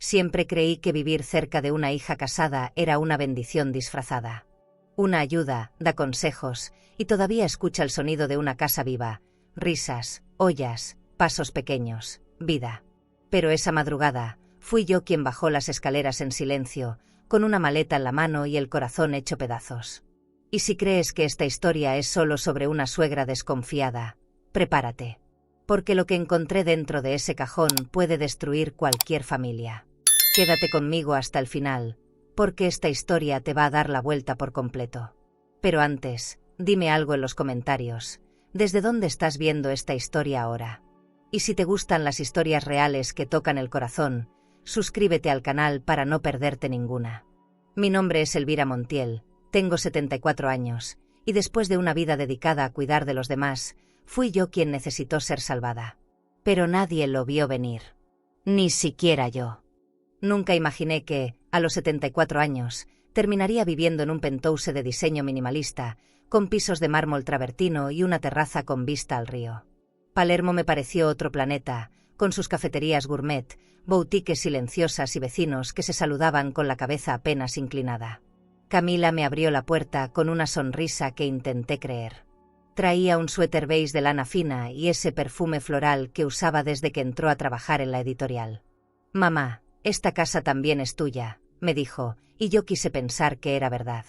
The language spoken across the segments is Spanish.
Siempre creí que vivir cerca de una hija casada era una bendición disfrazada. Una ayuda, da consejos, y todavía escucha el sonido de una casa viva, risas, ollas, pasos pequeños, vida. Pero esa madrugada, fui yo quien bajó las escaleras en silencio, con una maleta en la mano y el corazón hecho pedazos. Y si crees que esta historia es solo sobre una suegra desconfiada, prepárate. Porque lo que encontré dentro de ese cajón puede destruir cualquier familia. Quédate conmigo hasta el final, porque esta historia te va a dar la vuelta por completo. Pero antes, dime algo en los comentarios. ¿Desde dónde estás viendo esta historia ahora? Y si te gustan las historias reales que tocan el corazón, suscríbete al canal para no perderte ninguna. Mi nombre es Elvira Montiel, tengo 74 años, y después de una vida dedicada a cuidar de los demás, fui yo quien necesitó ser salvada. Pero nadie lo vio venir. Ni siquiera yo. Nunca imaginé que, a los 74 años, terminaría viviendo en un penthouse de diseño minimalista, con pisos de mármol travertino y una terraza con vista al río. Palermo me pareció otro planeta, con sus cafeterías gourmet, boutiques silenciosas y vecinos que se saludaban con la cabeza apenas inclinada. Camila me abrió la puerta con una sonrisa que intenté creer. Traía un suéter beige de lana fina y ese perfume floral que usaba desde que entró a trabajar en la editorial. «Mamá, esta casa también es tuya», me dijo, y yo quise pensar que era verdad.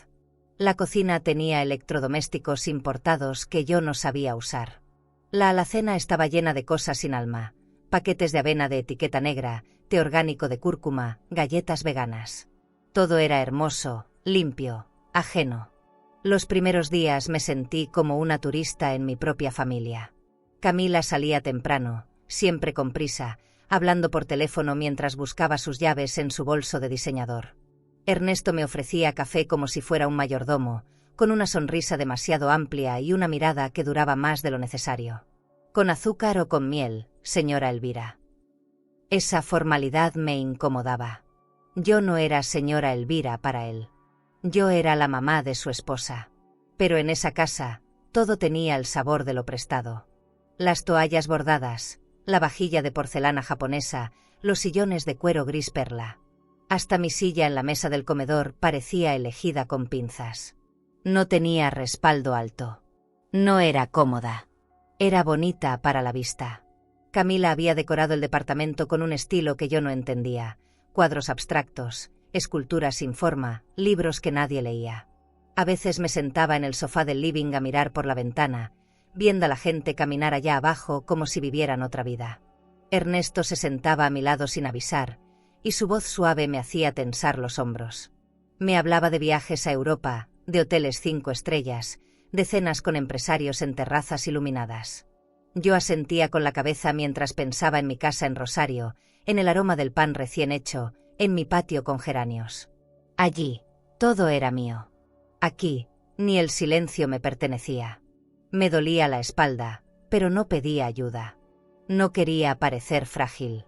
La cocina tenía electrodomésticos importados que yo no sabía usar. La alacena estaba llena de cosas sin alma, paquetes de avena de etiqueta negra, té orgánico de cúrcuma, galletas veganas. Todo era hermoso, limpio, ajeno. Los primeros días me sentí como una turista en mi propia familia. Camila salía temprano, siempre con prisa, hablando por teléfono mientras buscaba sus llaves en su bolso de diseñador. Ernesto me ofrecía café como si fuera un mayordomo, con una sonrisa demasiado amplia y una mirada que duraba más de lo necesario. «¿Con azúcar o con miel, señora Elvira?» Esa formalidad me incomodaba. Yo no era señora Elvira para él. Yo era la mamá de su esposa. Pero en esa casa, todo tenía el sabor de lo prestado. Las toallas bordadas, la vajilla de porcelana japonesa, los sillones de cuero gris perla. Hasta mi silla en la mesa del comedor parecía elegida con pinzas. No tenía respaldo alto. No era cómoda. Era bonita para la vista. Camila había decorado el departamento con un estilo que yo no entendía. Cuadros abstractos, esculturas sin forma, libros que nadie leía. A veces me sentaba en el sofá del living a mirar por la ventana, viendo a la gente caminar allá abajo como si vivieran otra vida. Ernesto se sentaba a mi lado sin avisar, y su voz suave me hacía tensar los hombros. Me hablaba de viajes a Europa, de hoteles 5 estrellas, de cenas con empresarios en terrazas iluminadas. Yo asentía con la cabeza mientras pensaba en mi casa en Rosario, en el aroma del pan recién hecho, en mi patio con geranios. Allí, todo era mío. Aquí, ni el silencio me pertenecía. Me dolía la espalda, pero no pedía ayuda. No quería parecer frágil.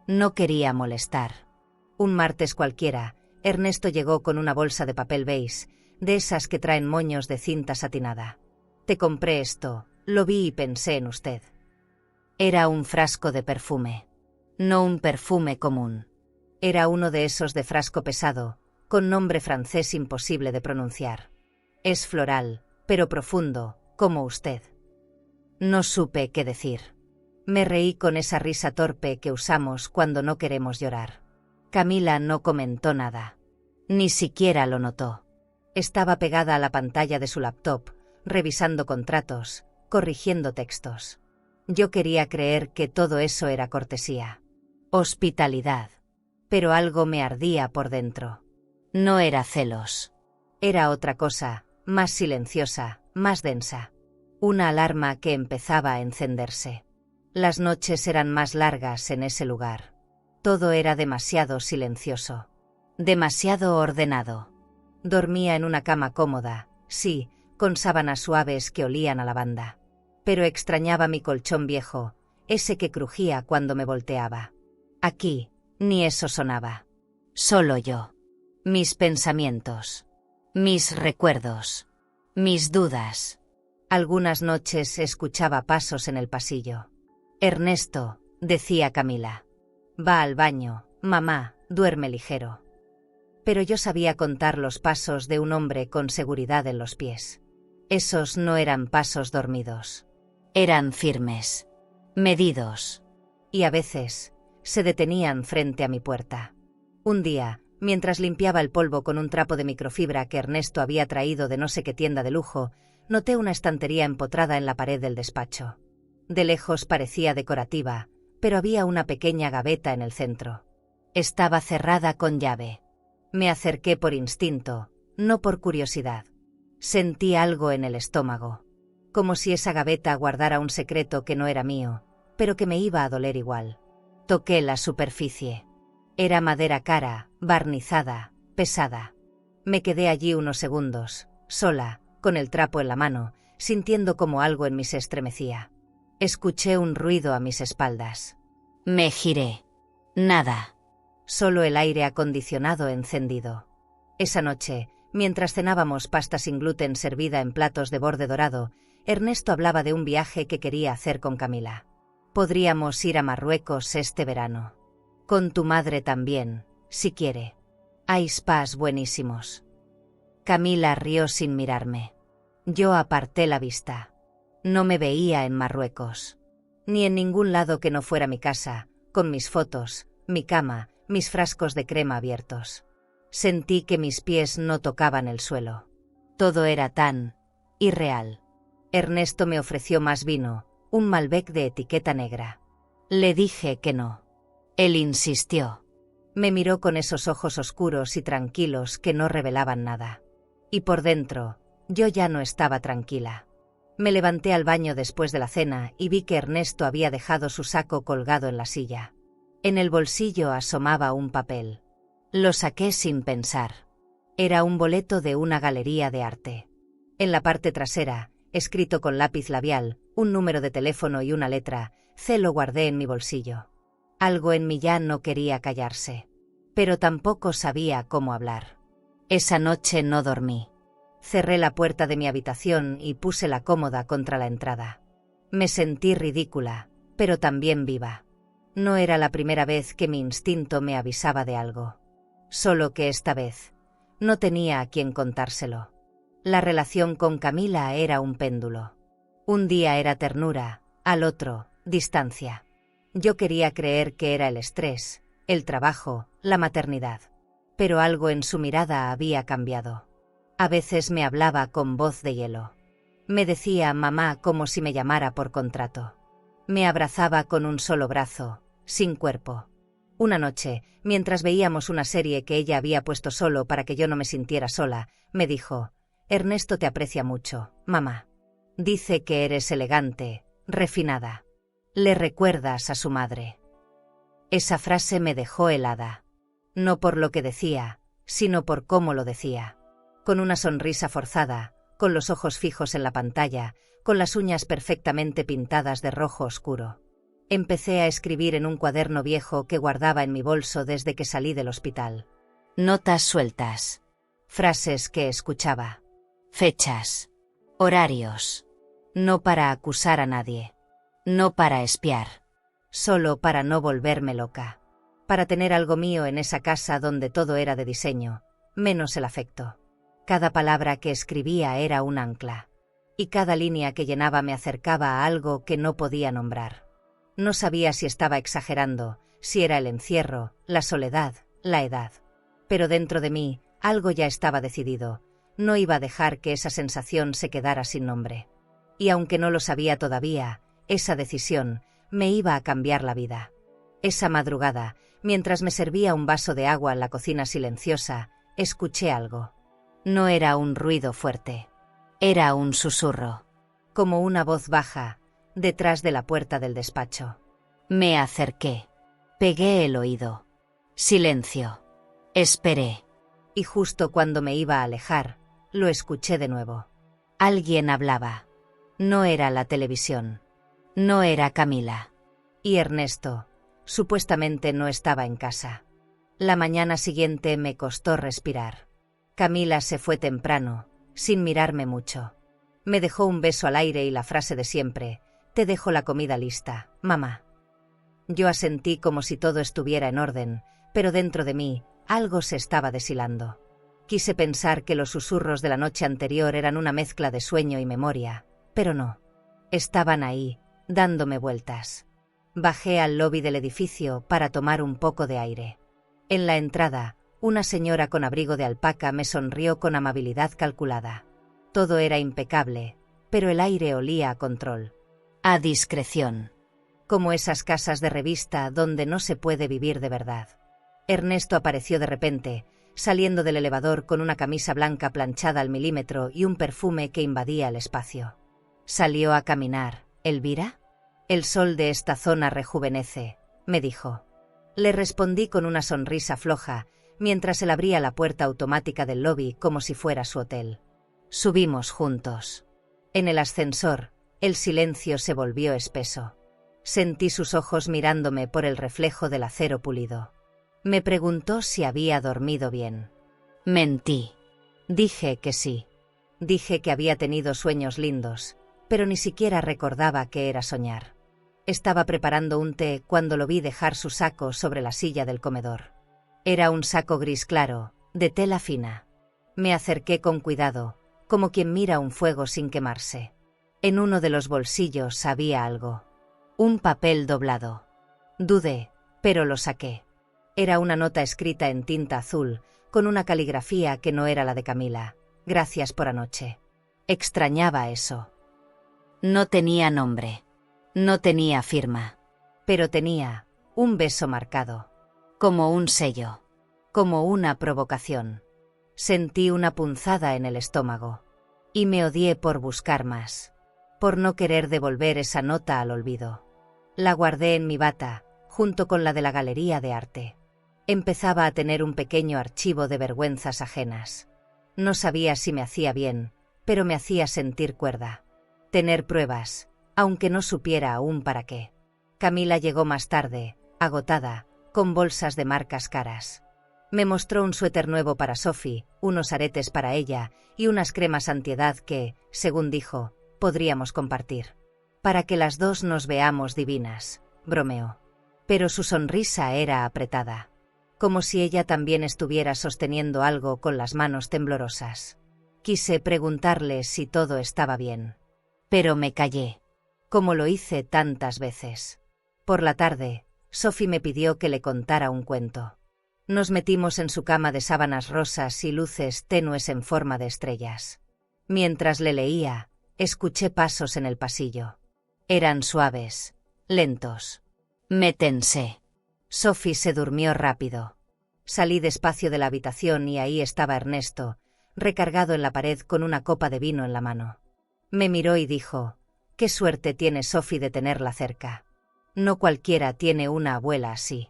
No quería molestar. Un martes cualquiera, Ernesto llegó con una bolsa de papel beige, de esas que traen moños de cinta satinada. «Te compré esto, lo vi y pensé en usted». Era un frasco de perfume. No un perfume común. Era uno de esos de frasco pesado, con nombre francés imposible de pronunciar. Es floral, pero profundo, como usted. No supe qué decir. Me reí con esa risa torpe que usamos cuando no queremos llorar. Camila no comentó nada. Ni siquiera lo notó. Estaba pegada a la pantalla de su laptop, revisando contratos, corrigiendo textos. Yo quería creer que todo eso era cortesía. Hospitalidad. Pero algo me ardía por dentro. No era celos. Era otra cosa, más silenciosa, más densa. Una alarma que empezaba a encenderse. Las noches eran más largas en ese lugar. Todo era demasiado silencioso. Demasiado ordenado. Dormía en una cama cómoda, sí, con sábanas suaves que olían a lavanda. Pero extrañaba mi colchón viejo, ese que crujía cuando me volteaba. Aquí, ni eso sonaba. Solo yo. Mis pensamientos. Mis recuerdos. Mis dudas. Algunas noches escuchaba pasos en el pasillo. «Ernesto», decía Camila. «Va al baño, mamá, duerme ligero. Pero yo sabía contar los pasos de un hombre con seguridad en los pies. Esos no eran pasos dormidos. Eran firmes, medidos. Y a veces se detenían frente a mi puerta. Un día, mientras limpiaba el polvo con un trapo de microfibra que Ernesto había traído de no sé qué tienda de lujo, noté una estantería empotrada en la pared del despacho. De lejos parecía decorativa, pero había una pequeña gaveta en el centro. Estaba cerrada con llave. Me acerqué por instinto, no por curiosidad. Sentí algo en el estómago, como si esa gaveta guardara un secreto que no era mío, pero que me iba a doler igual. Toqué la superficie. Era madera cara, barnizada, pesada. Me quedé allí unos segundos, sola, con el trapo en la mano, sintiendo como algo en mí se estremecía. Escuché un ruido a mis espaldas. Me giré. Nada. Solo el aire acondicionado encendido. Esa noche, mientras cenábamos pasta sin gluten servida en platos de borde dorado, Ernesto hablaba de un viaje que quería hacer con Camila. Podríamos ir a Marruecos este verano. Con tu madre también, si quiere. Hay spas buenísimos. Camila rió sin mirarme. Yo aparté la vista. No me veía en Marruecos. Ni en ningún lado que no fuera mi casa, con mis fotos, mi cama, mis frascos de crema abiertos. Sentí que mis pies no tocaban el suelo. Todo era tan irreal. Ernesto me ofreció más vino, un Malbec de etiqueta negra. Le dije que no. Él insistió. Me miró con esos ojos oscuros y tranquilos que no revelaban nada. Y por dentro, yo ya no estaba tranquila. Me levanté al baño después de la cena y vi que Ernesto había dejado su saco colgado en la silla. En el bolsillo asomaba un papel. Lo saqué sin pensar. Era un boleto de una galería de arte. En la parte trasera, escrito con lápiz labial, un número de teléfono y una letra, lo guardé en mi bolsillo. Algo en mí ya no quería callarse. Pero tampoco sabía cómo hablar. Esa noche no dormí. Cerré la puerta de mi habitación y puse la cómoda contra la entrada. Me sentí ridícula, pero también viva. No era la primera vez que mi instinto me avisaba de algo. Solo que esta vez no tenía a quien contárselo. La relación con Camila era un péndulo. Un día era ternura, al otro, distancia. Yo quería creer que era el estrés, el trabajo, la maternidad. Pero algo en su mirada había cambiado. A veces me hablaba con voz de hielo. Me decía mamá como si me llamara por contrato. Me abrazaba con un solo brazo, sin cuerpo. Una noche, mientras veíamos una serie que ella había puesto solo para que yo no me sintiera sola, me dijo: Ernesto te aprecia mucho, mamá. Dice que eres elegante, refinada. Le recuerdas a su madre. Esa frase me dejó helada. No por lo que decía, sino por cómo lo decía. Con una sonrisa forzada, con los ojos fijos en la pantalla, con las uñas perfectamente pintadas de rojo oscuro. Empecé a escribir en un cuaderno viejo que guardaba en mi bolso desde que salí del hospital. Notas sueltas. Frases que escuchaba. Fechas. Horarios. No para acusar a nadie. No para espiar. Solo para no volverme loca. Para tener algo mío en esa casa donde todo era de diseño, menos el afecto. Cada palabra que escribía era un ancla. Y cada línea que llenaba me acercaba a algo que no podía nombrar. No sabía si estaba exagerando, si era el encierro, la soledad, la edad. Pero dentro de mí, algo ya estaba decidido. No iba a dejar que esa sensación se quedara sin nombre. Y aunque no lo sabía todavía, esa decisión me iba a cambiar la vida. Esa madrugada, mientras me servía un vaso de agua en la cocina silenciosa, escuché algo. No era un ruido fuerte. Era un susurro. Como una voz baja, detrás de la puerta del despacho. Me acerqué. Pegué el oído. Silencio. Esperé. Y justo cuando me iba a alejar, lo escuché de nuevo. Alguien hablaba. No era la televisión. No era Camila. Y Ernesto, supuestamente no estaba en casa. La mañana siguiente me costó respirar. Camila se fue temprano, sin mirarme mucho. Me dejó un beso al aire y la frase de siempre: te dejo la comida lista, mamá. Yo asentí como si todo estuviera en orden, pero dentro de mí algo se estaba deshilando. Quise pensar que los susurros de la noche anterior eran una mezcla de sueño y memoria, pero no. Estaban ahí, dándome vueltas. Bajé al lobby del edificio para tomar un poco de aire. En la entrada, una señora con abrigo de alpaca me sonrió con amabilidad calculada. Todo era impecable, pero el aire olía a control. A discreción. Como esas casas de revista donde no se puede vivir de verdad. Ernesto apareció de repente, saliendo del elevador con una camisa blanca planchada al milímetro y un perfume que invadía el espacio. Salió a caminar. ¿Elvira? El sol de esta zona rejuvenece, me dijo. Le respondí con una sonrisa floja, mientras él abría la puerta automática del lobby como si fuera su hotel. Subimos juntos. En el ascensor, el silencio se volvió espeso. Sentí sus ojos mirándome por el reflejo del acero pulido. Me preguntó si había dormido bien. Mentí. Dije que sí. Dije que había tenido sueños lindos, pero ni siquiera recordaba qué era soñar. Estaba preparando un té cuando lo vi dejar su saco sobre la silla del comedor. Era un saco gris claro, de tela fina. Me acerqué con cuidado, como quien mira un fuego sin quemarse. En uno de los bolsillos había algo. Un papel doblado. Dudé, pero lo saqué. Era una nota escrita en tinta azul, con una caligrafía que no era la de Camila. Gracias por anoche. Extrañaba eso. No tenía nombre. No tenía firma. Pero tenía un beso marcado. Como un sello. Como una provocación. Sentí una punzada en el estómago. Y me odié por buscar más. Por no querer devolver esa nota al olvido. La guardé en mi bata, junto con la de la galería de arte. Empezaba a tener un pequeño archivo de vergüenzas ajenas. No sabía si me hacía bien, pero me hacía sentir cuerda. Tener pruebas, aunque no supiera aún para qué. Camila llegó más tarde, agotada, con bolsas de marcas caras. Me mostró un suéter nuevo para Sophie, unos aretes para ella y unas cremas antiedad que, según dijo, podríamos compartir. Para que las dos nos veamos divinas, bromeó. Pero su sonrisa era apretada. Como si ella también estuviera sosteniendo algo con las manos temblorosas. Quise preguntarle si todo estaba bien. Pero me callé. Como lo hice tantas veces. Por la tarde, Sophie me pidió que le contara un cuento. Nos metimos en su cama de sábanas rosas y luces tenues en forma de estrellas. Mientras le leía, escuché pasos en el pasillo. Eran suaves, lentos. Me tensé. Sophie se durmió rápido. Salí despacio de la habitación y ahí estaba Ernesto, recargado en la pared con una copa de vino en la mano. Me miró y dijo: «Qué suerte tiene Sophie de tenerla cerca. No cualquiera tiene una abuela así».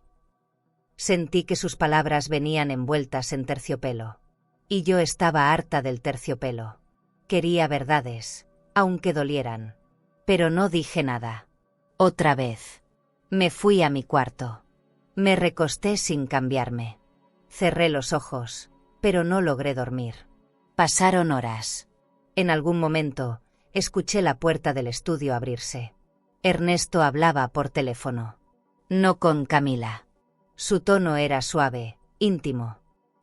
Sentí que sus palabras venían envueltas en terciopelo. Y yo estaba harta del terciopelo. Quería verdades, aunque dolieran. Pero no dije nada. Otra vez. Me fui a mi cuarto. Me recosté sin cambiarme. Cerré los ojos, pero no logré dormir. Pasaron horas. En algún momento, escuché la puerta del estudio abrirse. Ernesto hablaba por teléfono. No con Camila. Su tono era suave, íntimo.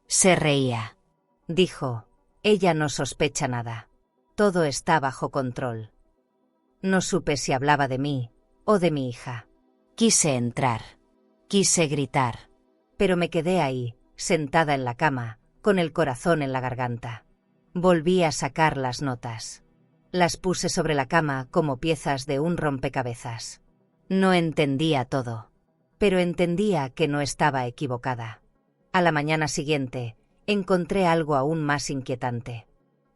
Se reía. Dijo: «Ella no sospecha nada. Todo está bajo control». No supe si hablaba de mí o de mi hija. Quise entrar. Quise gritar. Pero me quedé ahí, sentada en la cama, con el corazón en la garganta. Volví a sacar las notas. Las puse sobre la cama como piezas de un rompecabezas. No entendía todo. Pero entendía que no estaba equivocada. A la mañana siguiente, encontré algo aún más inquietante.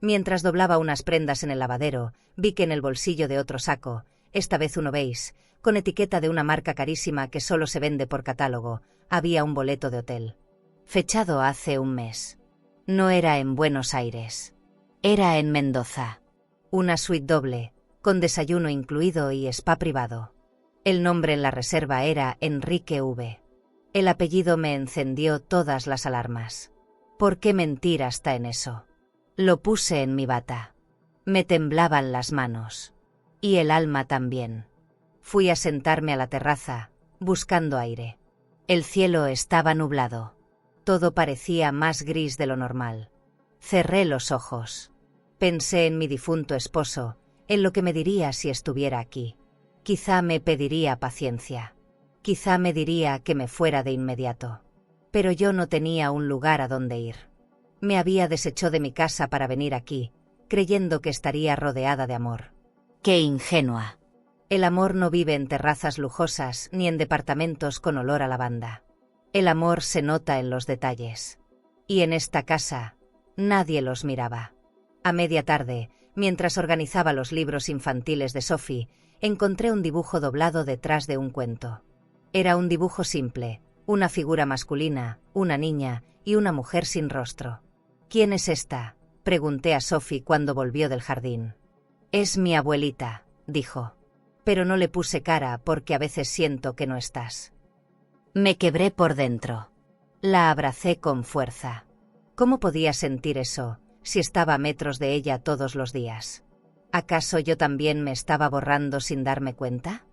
Mientras doblaba unas prendas en el lavadero, vi que en el bolsillo de otro saco, esta vez uno beige, con etiqueta de una marca carísima que solo se vende por catálogo, había un boleto de hotel. Fechado hace un mes. No era en Buenos Aires. Era en Mendoza. Una suite doble, con desayuno incluido y spa privado. El nombre en la reserva era Enrique V. El apellido me encendió todas las alarmas. ¿Por qué mentir hasta en eso? Lo puse en mi bata. Me temblaban las manos. Y el alma también. Fui a sentarme a la terraza, buscando aire. El cielo estaba nublado. Todo parecía más gris de lo normal. Cerré los ojos. Pensé en mi difunto esposo, en lo que me diría si estuviera aquí. Quizá me pediría paciencia. Quizá me diría que me fuera de inmediato. Pero yo no tenía un lugar a donde ir. Me había deshecho de mi casa para venir aquí, creyendo que estaría rodeada de amor. ¡Qué ingenua! El amor no vive en terrazas lujosas ni en departamentos con olor a lavanda. El amor se nota en los detalles. Y en esta casa, nadie los miraba. A media tarde, mientras organizaba los libros infantiles de Sophie, encontré un dibujo doblado detrás de un cuento. Era un dibujo simple, una figura masculina, una niña y una mujer sin rostro. ¿Quién es esta?, pregunté a Sophie cuando volvió del jardín. Es mi abuelita, dijo. Pero no le puse cara porque a veces siento que no estás. Me quebré por dentro. La abracé con fuerza. ¿Cómo podía sentir eso, si estaba a metros de ella todos los días? ¿Acaso yo también me estaba borrando sin darme cuenta?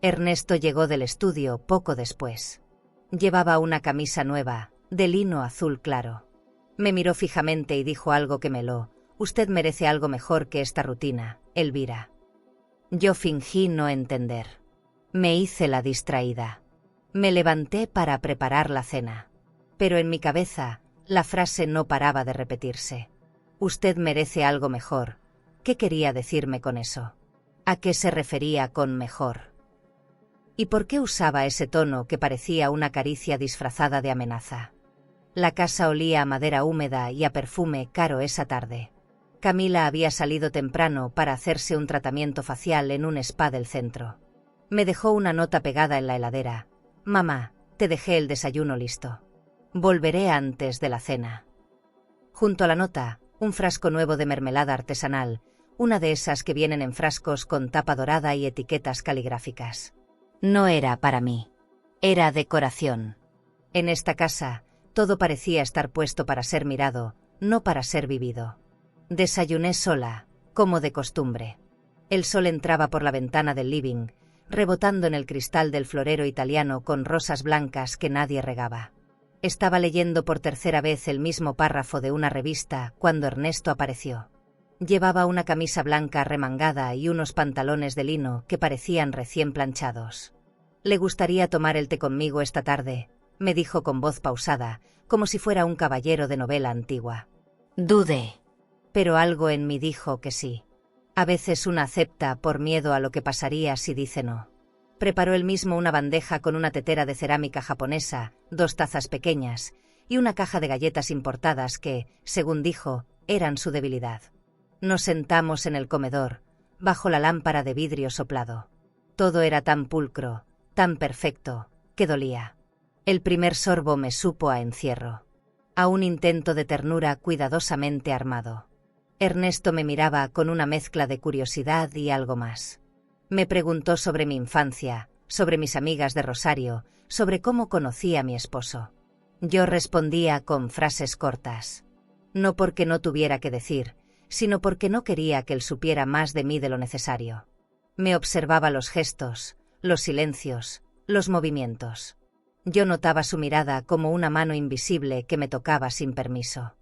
Ernesto llegó del estudio poco después. Llevaba una camisa nueva, de lino azul claro. Me miró fijamente y dijo algo que me heló. Usted merece algo mejor que esta rutina, Elvira. Yo fingí no entender. Me hice la distraída. Me levanté para preparar la cena. Pero en mi cabeza, la frase no paraba de repetirse. Usted merece algo mejor. ¿Qué quería decirme con eso? ¿A qué se refería con mejor? ¿Y por qué usaba ese tono que parecía una caricia disfrazada de amenaza? La casa olía a madera húmeda y a perfume caro esa tarde. Camila había salido temprano para hacerse un tratamiento facial en un spa del centro. Me dejó una nota pegada en la heladera. Mamá, te dejé el desayuno listo. Volveré antes de la cena. Junto a la nota, un frasco nuevo de mermelada artesanal, una de esas que vienen en frascos con tapa dorada y etiquetas caligráficas. No era para mí. Era decoración. En esta casa, todo parecía estar puesto para ser mirado, no para ser vivido. Desayuné sola, como de costumbre. El sol entraba por la ventana del living, rebotando en el cristal del florero italiano con rosas blancas que nadie regaba. Estaba leyendo por tercera vez el mismo párrafo de una revista cuando Ernesto apareció. Llevaba una camisa blanca remangada y unos pantalones de lino que parecían recién planchados. «¿Le gustaría tomar el té conmigo esta tarde?», me dijo con voz pausada, como si fuera un caballero de novela antigua. Dudé. Pero algo en mí dijo que sí. A veces una acepta por miedo a lo que pasaría si dice no. Preparó él mismo una bandeja con una tetera de cerámica japonesa, 2 tazas pequeñas y una caja de galletas importadas que, según dijo, eran su debilidad. Nos sentamos en el comedor, bajo la lámpara de vidrio soplado. Todo era tan pulcro, tan perfecto, que dolía. El primer sorbo me supo a encierro. A un intento de ternura cuidadosamente armado. Ernesto me miraba con una mezcla de curiosidad y algo más. Me preguntó sobre mi infancia, sobre mis amigas de Rosario, sobre cómo conocí a mi esposo. Yo respondía con frases cortas. No porque no tuviera que decir, sino porque no quería que él supiera más de mí de lo necesario. Me observaba los gestos, los silencios, los movimientos. Yo notaba su mirada como una mano invisible que me tocaba sin permiso.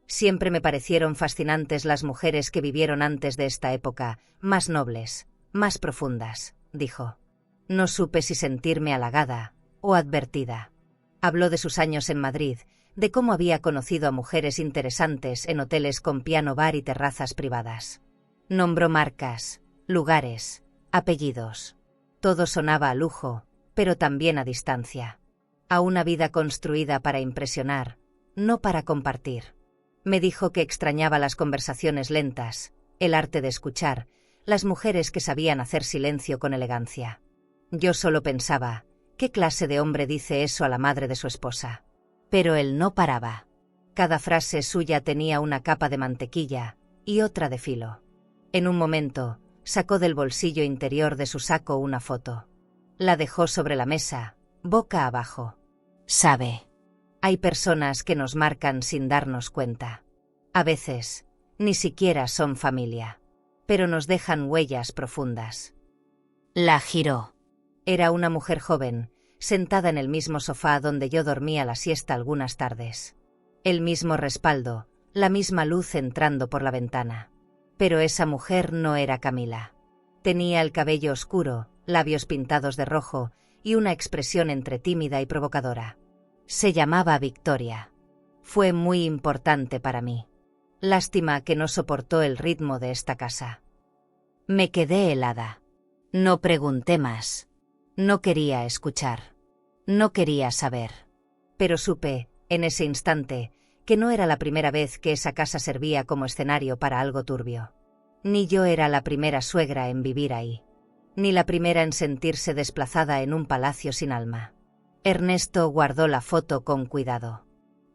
Siempre me parecieron fascinantes las mujeres que vivieron antes de esta época, más nobles, más profundas, dijo. No supe si sentirme halagada o advertida. Habló de sus años en Madrid, de cómo había conocido a mujeres interesantes en hoteles con piano bar y terrazas privadas. Nombró marcas, lugares, apellidos. Todo sonaba a lujo, pero también a distancia. A una vida construida para impresionar, no para compartir. Me dijo que extrañaba las conversaciones lentas, el arte de escuchar, las mujeres que sabían hacer silencio con elegancia. Yo solo pensaba, ¿qué clase de hombre dice eso a la madre de su esposa? Pero él no paraba. Cada frase suya tenía una capa de mantequilla y otra de filo. En un momento, sacó del bolsillo interior de su saco una foto. La dejó sobre la mesa, boca abajo. Sabe. Hay personas que nos marcan sin darnos cuenta. A veces, ni siquiera son familia. Pero nos dejan huellas profundas. La giró. Era una mujer joven, sentada en el mismo sofá donde yo dormía la siesta algunas tardes. El mismo respaldo, la misma luz entrando por la ventana. Pero esa mujer no era Camila. Tenía el cabello oscuro, labios pintados de rojo y una expresión entre tímida y provocadora. Se llamaba Victoria. Fue muy importante para mí. Lástima que no soportó el ritmo de esta casa. Me quedé helada. No pregunté más. No quería escuchar. No quería saber. Pero supe, en ese instante, que no era la primera vez que esa casa servía como escenario para algo turbio. Ni yo era la primera suegra en vivir ahí. Ni la primera en sentirse desplazada en un palacio sin alma. Ernesto guardó la foto con cuidado.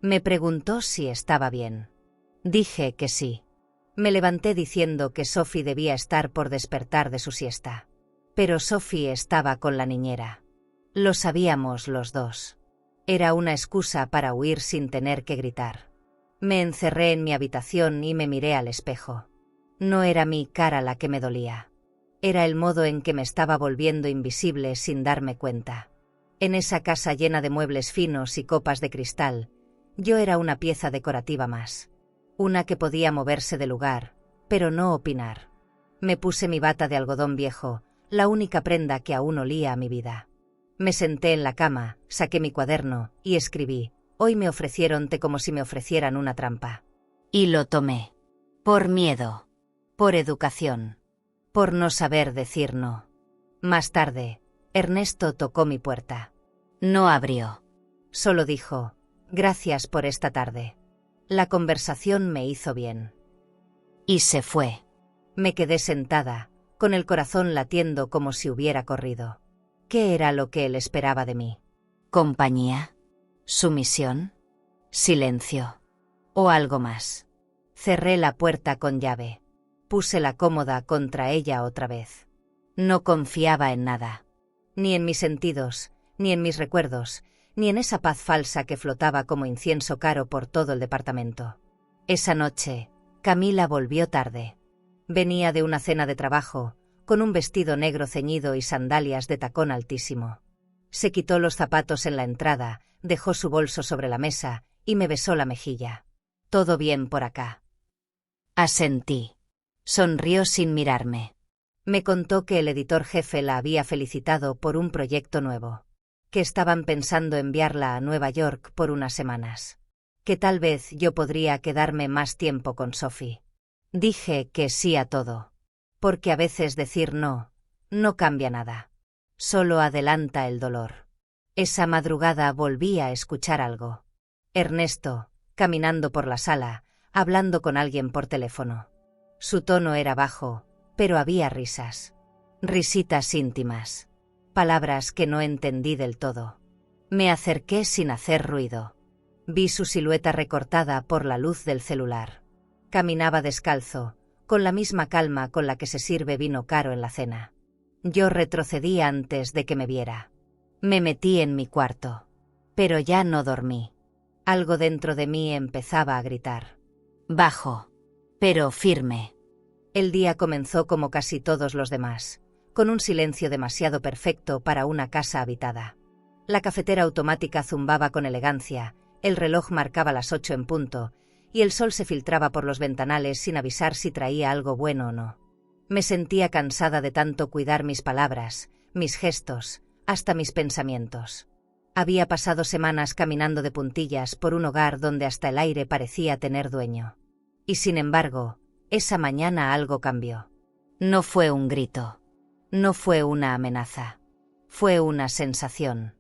Me preguntó si estaba bien. Dije que sí. Me levanté diciendo que Sophie debía estar por despertar de su siesta. Pero Sophie estaba con la niñera. Lo sabíamos los dos. Era una excusa para huir sin tener que gritar. Me encerré en mi habitación y me miré al espejo. No era mi cara la que me dolía. Era el modo en que me estaba volviendo invisible sin darme cuenta. En esa casa llena de muebles finos y copas de cristal, yo era una pieza decorativa más. Una que podía moverse de lugar, pero no opinar. Me puse mi bata de algodón viejo, la única prenda que aún olía a mi vida. Me senté en la cama, saqué mi cuaderno y escribí: hoy me ofrecieron té como si me ofrecieran una trampa. Y lo tomé. Por miedo. Por educación. Por no saber decir no. Más tarde, Ernesto tocó mi puerta. No abrió. Solo dijo: gracias por esta tarde. La conversación me hizo bien. Y se fue. Me quedé sentada, con el corazón latiendo como si hubiera corrido. ¿Qué era lo que él esperaba de mí? ¿Compañía? ¿Sumisión? ¿Silencio? ¿O algo más? Cerré la puerta con llave. Puse la cómoda contra ella otra vez. No confiaba en nada. Ni en mis sentidos, ni en mis recuerdos, ni en esa paz falsa que flotaba como incienso caro por todo el departamento. Esa noche, Camila volvió tarde. Venía de una cena de trabajo, con un vestido negro ceñido y sandalias de tacón altísimo. Se quitó los zapatos en la entrada, dejó su bolso sobre la mesa y me besó la mejilla. «¿Todo bien por acá?» Asentí. Sonrió sin mirarme. Me contó que el editor jefe la había felicitado por un proyecto nuevo. Que estaban pensando enviarla a Nueva York por unas semanas. Que tal vez yo podría quedarme más tiempo con Sophie. Dije que sí a todo. Porque a veces decir no cambia nada. Solo adelanta el dolor. Esa madrugada volví a escuchar algo. Ernesto, caminando por la sala, hablando con alguien por teléfono. Su tono era bajo, pero había risas. Risitas íntimas. Palabras que no entendí del todo. Me acerqué sin hacer ruido. Vi su silueta recortada por la luz del celular. Caminaba descalzo, con la misma calma con la que se sirve vino caro en la cena. Yo retrocedí antes de que me viera. Me metí en mi cuarto. Pero ya no dormí. Algo dentro de mí empezaba a gritar. Bajo, pero firme. El día comenzó como casi todos los demás, con un silencio demasiado perfecto para una casa habitada. La cafetera automática zumbaba con elegancia, el reloj marcaba las 8 en punto, y el sol se filtraba por los ventanales sin avisar si traía algo bueno o no. Me sentía cansada de tanto cuidar mis palabras, mis gestos, hasta mis pensamientos. Había pasado semanas caminando de puntillas por un hogar donde hasta el aire parecía tener dueño. Y sin embargo, esa mañana algo cambió. No fue un grito. No fue una amenaza. Fue una sensación.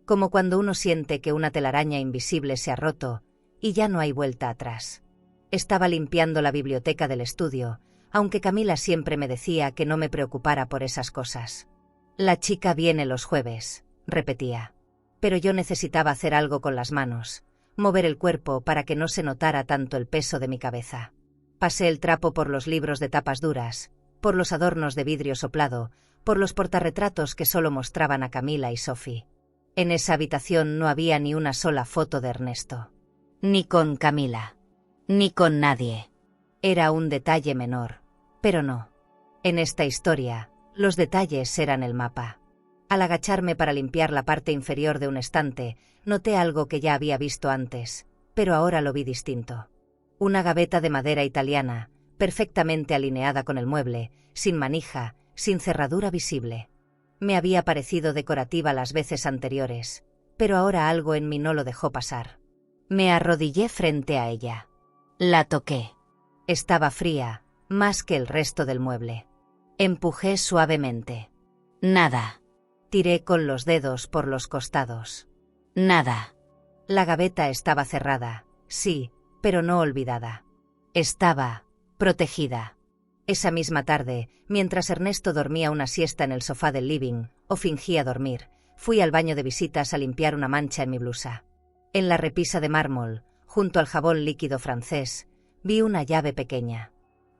Como cuando uno siente que una telaraña invisible se ha roto y ya no hay vuelta atrás. Estaba limpiando la biblioteca del estudio, aunque Camila siempre me decía que no me preocupara por esas cosas. La chica viene los jueves, repetía. Pero yo necesitaba hacer algo con las manos, mover el cuerpo para que no se notara tanto el peso de mi cabeza. Pasé el trapo por los libros de tapas duras, por los adornos de vidrio soplado, por los portarretratos que solo mostraban a Camila y Sophie. En esa habitación no había ni una sola foto de Ernesto. Ni con Camila. Ni con nadie. Era un detalle menor, pero no. En esta historia, los detalles eran el mapa. Al agacharme para limpiar la parte inferior de un estante, noté algo que ya había visto antes, pero ahora lo vi distinto. Una gaveta de madera italiana, perfectamente alineada con el mueble, sin manija, sin cerradura visible. Me había parecido decorativa las veces anteriores, pero ahora algo en mí no lo dejó pasar. Me arrodillé frente a ella. La toqué. Estaba fría, más que el resto del mueble. Empujé suavemente. Nada. Tiré con los dedos por los costados. Nada. La gaveta estaba cerrada, sí, pero no olvidada. Estaba protegida. Esa misma tarde, mientras Ernesto dormía una siesta en el sofá del living, o fingía dormir, fui al baño de visitas a limpiar una mancha en mi blusa. En la repisa de mármol, junto al jabón líquido francés, vi una llave pequeña.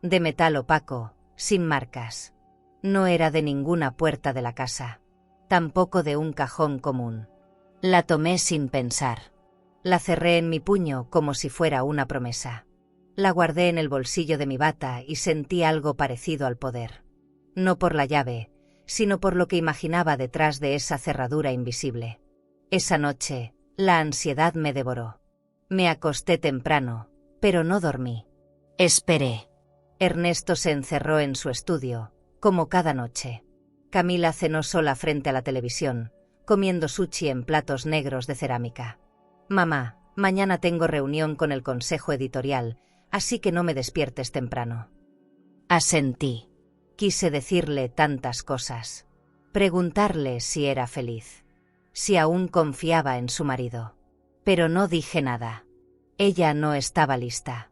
De metal opaco, sin marcas. No era de ninguna puerta de la casa. Tampoco de un cajón común. La tomé sin pensar. La cerré en mi puño como si fuera una promesa. La guardé en el bolsillo de mi bata y sentí algo parecido al poder. No por la llave, sino por lo que imaginaba detrás de esa cerradura invisible. Esa noche, la ansiedad me devoró. Me acosté temprano, pero no dormí. Esperé. Ernesto se encerró en su estudio, como cada noche. Camila cenó sola frente a la televisión, comiendo sushi en platos negros de cerámica. Mamá, mañana tengo reunión con el consejo editorial, así que no me despiertes temprano. Asentí. Quise decirle tantas cosas. Preguntarle si era feliz. Si aún confiaba en su marido. Pero no dije nada. Ella no estaba lista.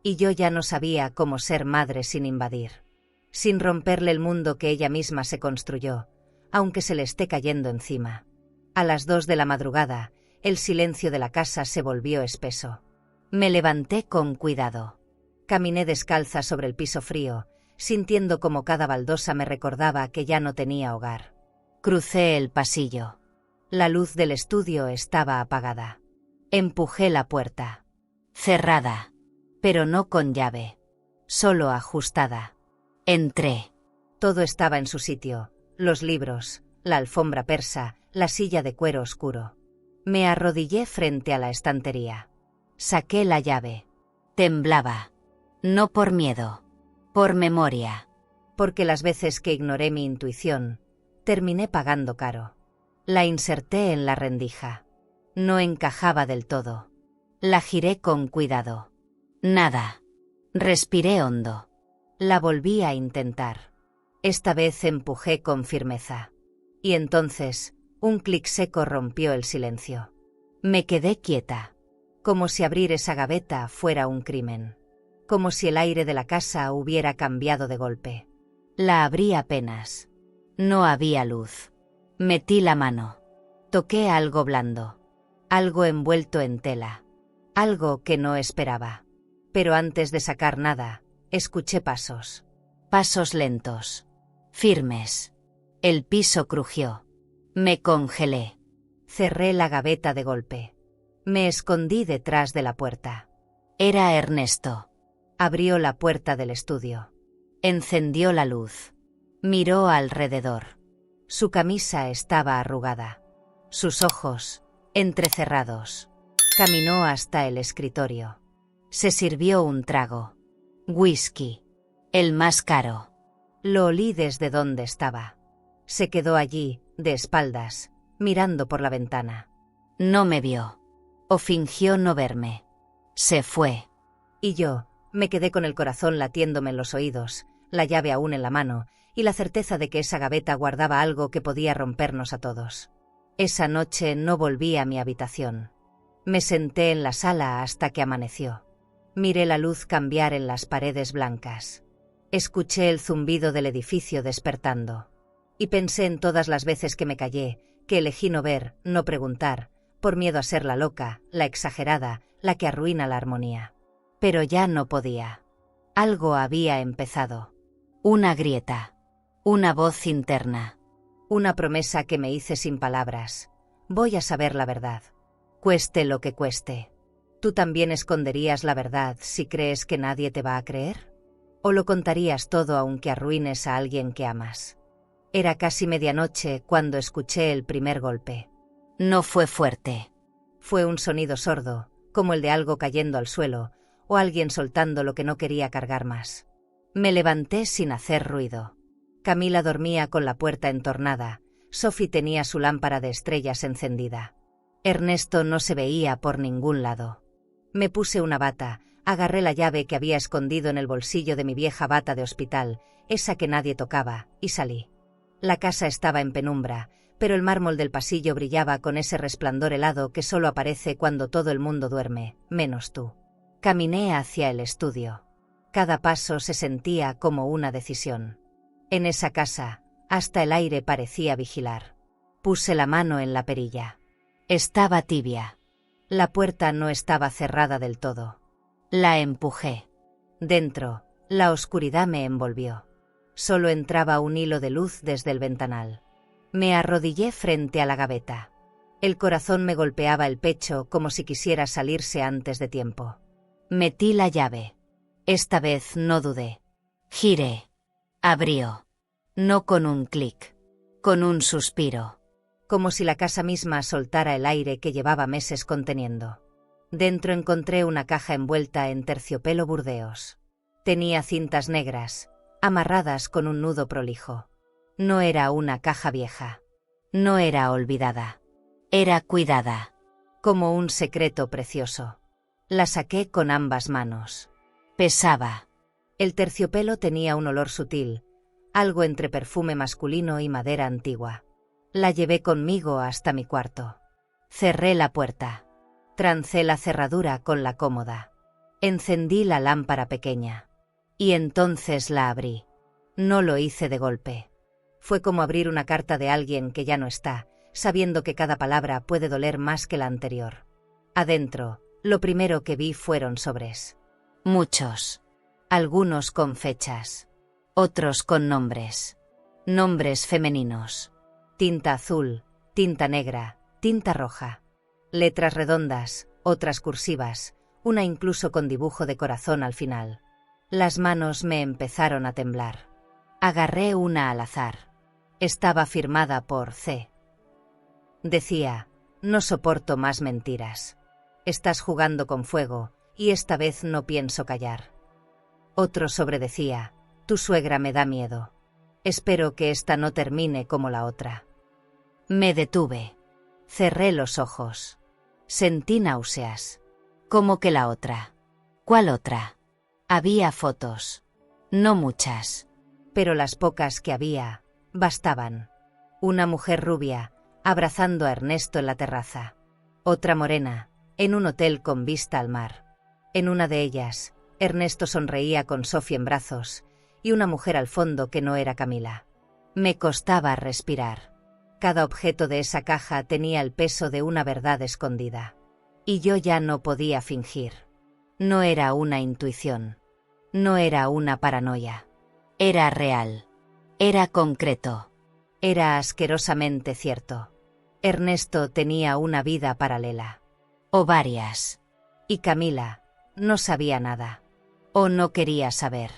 Y yo ya no sabía cómo ser madre sin invadir. Sin romperle el mundo que ella misma se construyó, aunque se le esté cayendo encima. A las 2 de la madrugada, el silencio de la casa se volvió espeso. Me levanté con cuidado. Caminé descalza sobre el piso frío, sintiendo como cada baldosa me recordaba que ya no tenía hogar. Crucé el pasillo. La luz del estudio estaba apagada. Empujé la puerta. Cerrada. Pero no con llave. Solo ajustada. Entré. Todo estaba en su sitio. Los libros, la alfombra persa, la silla de cuero oscuro. Me arrodillé frente a la estantería. Saqué la llave. Temblaba. No por miedo. Por memoria. Porque las veces que ignoré mi intuición, terminé pagando caro. La inserté en la rendija. No encajaba del todo. La giré con cuidado. Nada. Respiré hondo. La volví a intentar. Esta vez empujé con firmeza. Y entonces, un clic seco rompió el silencio. Me quedé quieta. Como si abrir esa gaveta fuera un crimen. Como si el aire de la casa hubiera cambiado de golpe. La abrí apenas. No había luz. Metí la mano. Toqué algo blando. Algo envuelto en tela. Algo que no esperaba. Pero antes de sacar nada, escuché pasos. Pasos lentos. Firmes. El piso crujió. Me congelé. Cerré la gaveta de golpe. Me escondí detrás de la puerta. Era Ernesto. Abrió la puerta del estudio. Encendió la luz. Miró alrededor. Su camisa estaba arrugada. Sus ojos, entrecerrados. Caminó hasta el escritorio. Se sirvió un trago. Whisky. El más caro. Lo olí desde donde estaba. Se quedó allí, de espaldas, mirando por la ventana. No me vio. O fingió no verme. Se fue. Y yo, me quedé con el corazón latiéndome en los oídos, la llave aún en la mano, y la certeza de que esa gaveta guardaba algo que podía rompernos a todos. Esa noche no volví a mi habitación. Me senté en la sala hasta que amaneció. Miré la luz cambiar en las paredes blancas. Escuché el zumbido del edificio despertando. Y pensé en todas las veces que me callé, que elegí no ver, no preguntar, por miedo a ser la loca, la exagerada, la que arruina la armonía. Pero ya no podía. Algo había empezado. Una grieta. Una voz interna. Una promesa que me hice sin palabras. Voy a saber la verdad. Cueste lo que cueste. ¿Tú también esconderías la verdad si crees que nadie te va a creer? ¿O lo contarías todo aunque arruines a alguien que amas? Era casi medianoche cuando escuché el primer golpe. No fue fuerte. Fue un sonido sordo, como el de algo cayendo al suelo, o alguien soltando lo que no quería cargar más. Me levanté sin hacer ruido. Camila dormía con la puerta entornada. Sophie tenía su lámpara de estrellas encendida. Ernesto no se veía por ningún lado. Me puse una bata, agarré la llave que había escondido en el bolsillo de mi vieja bata de hospital, esa que nadie tocaba, y salí. La casa estaba en penumbra, pero el mármol del pasillo brillaba con ese resplandor helado que solo aparece cuando todo el mundo duerme, menos tú. Caminé hacia el estudio. Cada paso se sentía como una decisión. En esa casa, hasta el aire parecía vigilar. Puse la mano en la perilla. Estaba tibia. La puerta no estaba cerrada del todo. La empujé. Dentro, la oscuridad me envolvió. Solo entraba un hilo de luz desde el ventanal. Me arrodillé frente a la gaveta. El corazón me golpeaba el pecho como si quisiera salirse antes de tiempo. Metí la llave. Esta vez no dudé. Giré. Abrió. No con un clic. Con un suspiro. Como si la casa misma soltara el aire que llevaba meses conteniendo. Dentro encontré una caja envuelta en terciopelo burdeos. Tenía cintas negras, amarradas con un nudo prolijo. No era una caja vieja. No era olvidada. Era cuidada. Como un secreto precioso. La saqué con ambas manos. Pesaba. El terciopelo tenía un olor sutil, algo entre perfume masculino y madera antigua. La llevé conmigo hasta mi cuarto. Cerré la puerta. Trancé la cerradura con la cómoda. Encendí la lámpara pequeña. Y entonces la abrí. No lo hice de golpe. Fue como abrir una carta de alguien que ya no está, sabiendo que cada palabra puede doler más que la anterior. Adentro, lo primero que vi fueron sobres. Muchos. Algunos con fechas. Otros con nombres. Nombres femeninos. Tinta azul, tinta negra, tinta roja. Letras redondas, otras cursivas, una incluso con dibujo de corazón al final. Las manos me empezaron a temblar. Agarré una al azar. Estaba firmada por C. Decía: no soporto más mentiras. Estás jugando con fuego, y esta vez no pienso callar. Otro sobre decía: tu suegra me da miedo. Espero que esta no termine como la otra. Me detuve. Cerré los ojos. Sentí náuseas. ¿Cómo que la otra? ¿Cuál otra? Había fotos. No muchas. Pero las pocas que había, bastaban. Una mujer rubia, abrazando a Ernesto en la terraza. Otra morena, en un hotel con vista al mar. En una de ellas, Ernesto sonreía con Sophie en brazos, y una mujer al fondo que no era Camila. Me costaba respirar. Cada objeto de esa caja tenía el peso de una verdad escondida. Y yo ya no podía fingir. No era una intuición. No era una paranoia. Era real. Era concreto. Era asquerosamente cierto. Ernesto tenía una vida paralela. O varias. Y Camila no sabía nada. O no quería saber.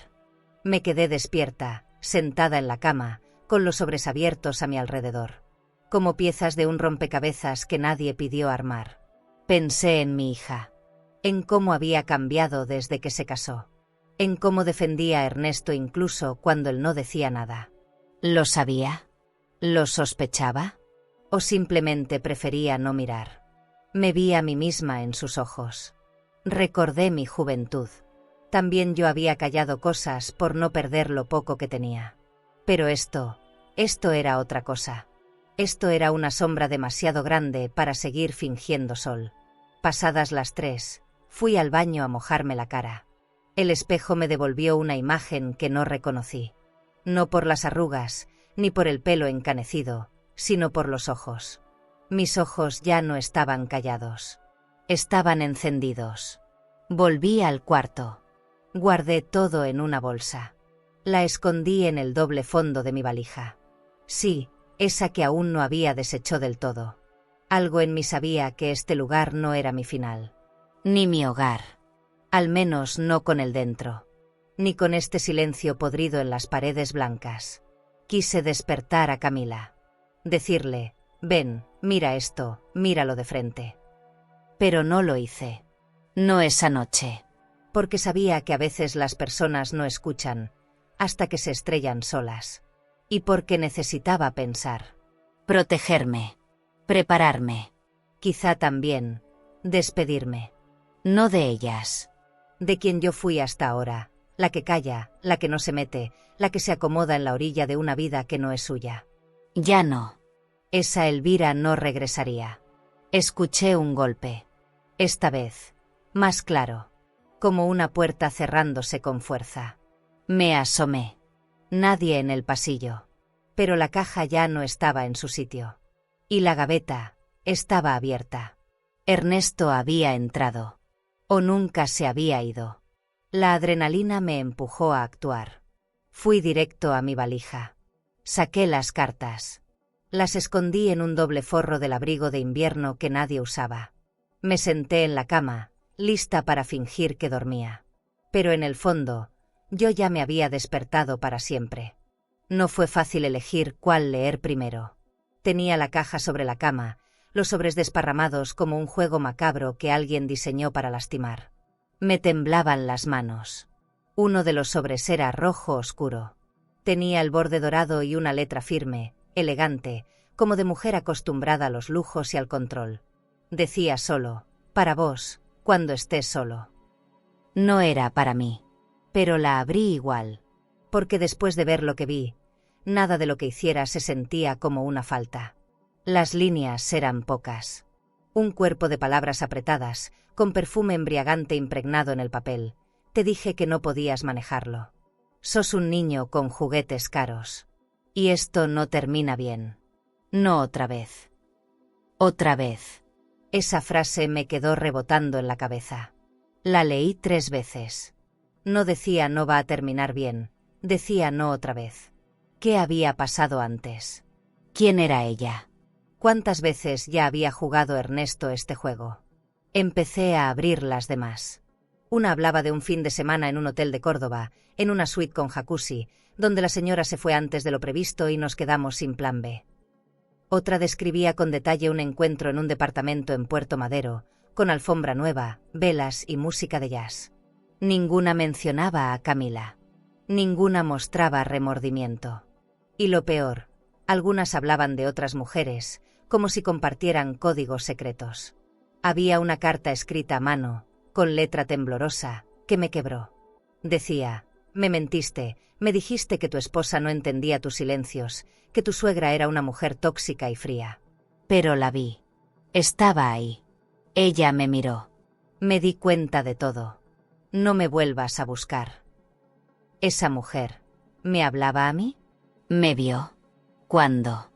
Me quedé despierta, sentada en la cama, con los sobres abiertos a mi alrededor. Como piezas de un rompecabezas que nadie pidió armar. Pensé en mi hija. En cómo había cambiado desde que se casó. En cómo defendía a Ernesto incluso cuando él no decía nada. ¿Lo sabía? ¿Lo sospechaba? ¿O simplemente prefería no mirar? Me vi a mí misma en sus ojos. Recordé mi juventud. También yo había callado cosas por no perder lo poco que tenía. Pero esto era otra cosa. Esto era una sombra demasiado grande para seguir fingiendo sol. Pasadas las 3, fui al baño a mojarme la cara. El espejo me devolvió una imagen que no reconocí. No por las arrugas, ni por el pelo encanecido, sino por los ojos. Mis ojos ya no estaban callados. Estaban encendidos. Volví al cuarto. Guardé todo en una bolsa. La escondí en el doble fondo de mi valija. Sí, esa que aún no había deshecho del todo. Algo en mí sabía que este lugar no era mi final. Ni mi hogar. Al menos no con el dentro. Ni con este silencio podrido en las paredes blancas. Quise despertar a Camila. Decirle, ven, mira esto, míralo de frente. Pero no lo hice. No esa noche. Porque sabía que a veces las personas no escuchan, hasta que se estrellan solas. Y porque necesitaba pensar. Protegerme. Prepararme. Quizá también, despedirme. No de ellas. De quien yo fui hasta ahora, la que calla, la que no se mete, la que se acomoda en la orilla de una vida que no es suya. Ya no. Esa Elvira no regresaría. Escuché un golpe. Esta vez, más claro, como una puerta cerrándose con fuerza. Me asomé. Nadie en el pasillo. Pero la caja ya no estaba en su sitio. Y la gaveta estaba abierta. Ernesto había entrado. O nunca se había ido. La adrenalina me empujó a actuar. Fui directo a mi valija. Saqué las cartas. Las escondí en un doble forro del abrigo de invierno que nadie usaba. Me senté en la cama, lista para fingir que dormía. Pero en el fondo, yo ya me había despertado para siempre. No fue fácil elegir cuál leer primero. Tenía la caja sobre la cama, los sobres desparramados como un juego macabro que alguien diseñó para lastimar. Me temblaban las manos. Uno de los sobres era rojo oscuro. Tenía el borde dorado y una letra firme, elegante, como de mujer acostumbrada a los lujos y al control. Decía solo, para vos, cuando estés solo. No era para mí, pero la abrí igual, porque después de ver lo que vi, nada de lo que hiciera se sentía como una falta. Las líneas eran pocas. Un cuerpo de palabras apretadas, con perfume embriagante impregnado en el papel. Te dije que no podías manejarlo. Sos un niño con juguetes caros. Y esto no termina bien. No otra vez. Otra vez. Esa frase me quedó rebotando en la cabeza. La leí 3 veces. No decía no va a terminar bien, decía no otra vez. ¿Qué había pasado antes? ¿Quién era ella? ¿Cuántas veces ya había jugado Ernesto este juego? Empecé a abrir las demás. Una hablaba de un fin de semana en un hotel de Córdoba, en una suite con jacuzzi, donde la señora se fue antes de lo previsto y nos quedamos sin plan B. Otra describía con detalle un encuentro en un departamento en Puerto Madero, con alfombra nueva, velas y música de jazz. Ninguna mencionaba a Camila. Ninguna mostraba remordimiento. Y lo peor, algunas hablaban de otras mujeres, como si compartieran códigos secretos. Había una carta escrita a mano, con letra temblorosa, que me quebró. Decía, me mentiste, me dijiste que tu esposa no entendía tus silencios, que tu suegra era una mujer tóxica y fría. Pero la vi. Estaba ahí. Ella me miró. Me di cuenta de todo. No me vuelvas a buscar. Esa mujer, ¿me hablaba a mí? ¿Me vio? ¿Cuándo?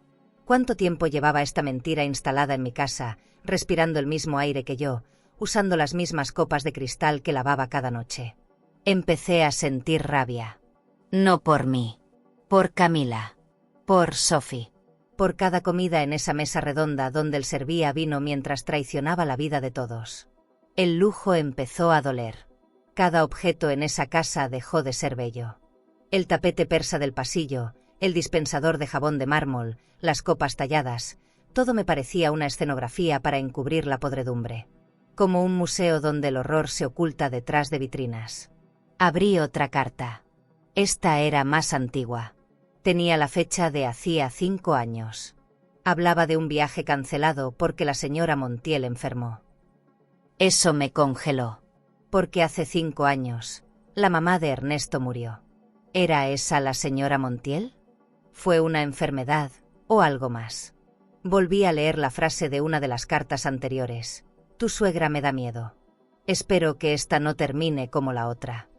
¿Cuánto tiempo llevaba esta mentira instalada en mi casa, respirando el mismo aire que yo, usando las mismas copas de cristal que lavaba cada noche? Empecé a sentir rabia. No por mí. Por Camila. Por Sophie. Por cada comida en esa mesa redonda donde él servía vino mientras traicionaba la vida de todos. El lujo empezó a doler. Cada objeto en esa casa dejó de ser bello. El tapete persa del pasillo, el dispensador de jabón de mármol, las copas talladas, todo me parecía una escenografía para encubrir la podredumbre. Como un museo donde el horror se oculta detrás de vitrinas. Abrí otra carta. Esta era más antigua. Tenía la fecha de hacía 5 años. Hablaba de un viaje cancelado porque la señora Montiel enfermó. Eso me congeló. Porque hace 5 años, la mamá de Ernesto murió. ¿Era esa la señora Montiel? ¿Fue una enfermedad o algo más? Volví a leer la frase de una de las cartas anteriores. Tu suegra me da miedo. Espero que esta no termine como la otra.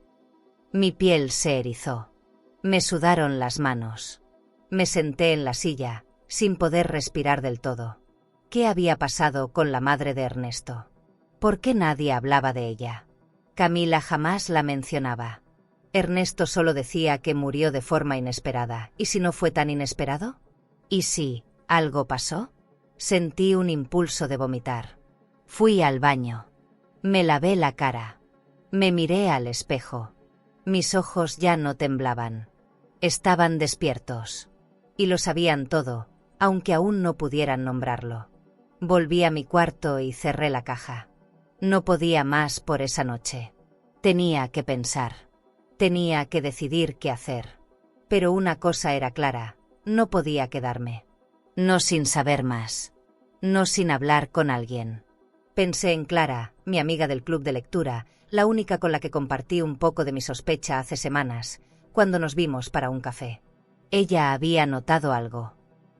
Mi piel se erizó. Me sudaron las manos. Me senté en la silla, sin poder respirar del todo. ¿Qué había pasado con la madre de Ernesto? ¿Por qué nadie hablaba de ella? Camila jamás la mencionaba. Ernesto solo decía que murió de forma inesperada. ¿Y si no fue tan inesperado? ¿Y si algo pasó? Sentí un impulso de vomitar. Fui al baño. Me lavé la cara. Me miré al espejo. Mis ojos ya no temblaban. Estaban despiertos. Y lo sabían todo, aunque aún no pudieran nombrarlo. Volví a mi cuarto y cerré la caja. No podía más por esa noche. Tenía que pensar. Tenía que decidir qué hacer. Pero una cosa era clara, no podía quedarme. No sin saber más. No sin hablar con alguien. Pensé en Clara, mi amiga del club de lectura, la única con la que compartí un poco de mi sospecha hace semanas, cuando nos vimos para un café. Ella había notado algo.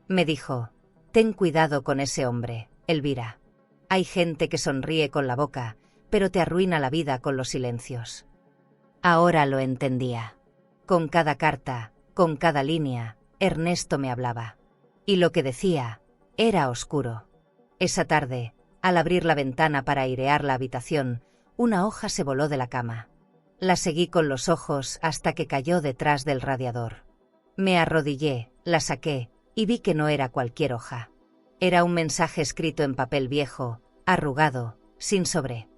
Me dijo: «Ten cuidado con ese hombre, Elvira. Hay gente que sonríe con la boca, pero te arruina la vida con los silencios». Ahora lo entendía. Con cada carta, con cada línea, Ernesto me hablaba. Y lo que decía era oscuro. Esa tarde, al abrir la ventana para airear la habitación, una hoja se voló de la cama. La seguí con los ojos hasta que cayó detrás del radiador. Me arrodillé, la saqué, y vi que no era cualquier hoja. Era un mensaje escrito en papel viejo, arrugado, sin sobre.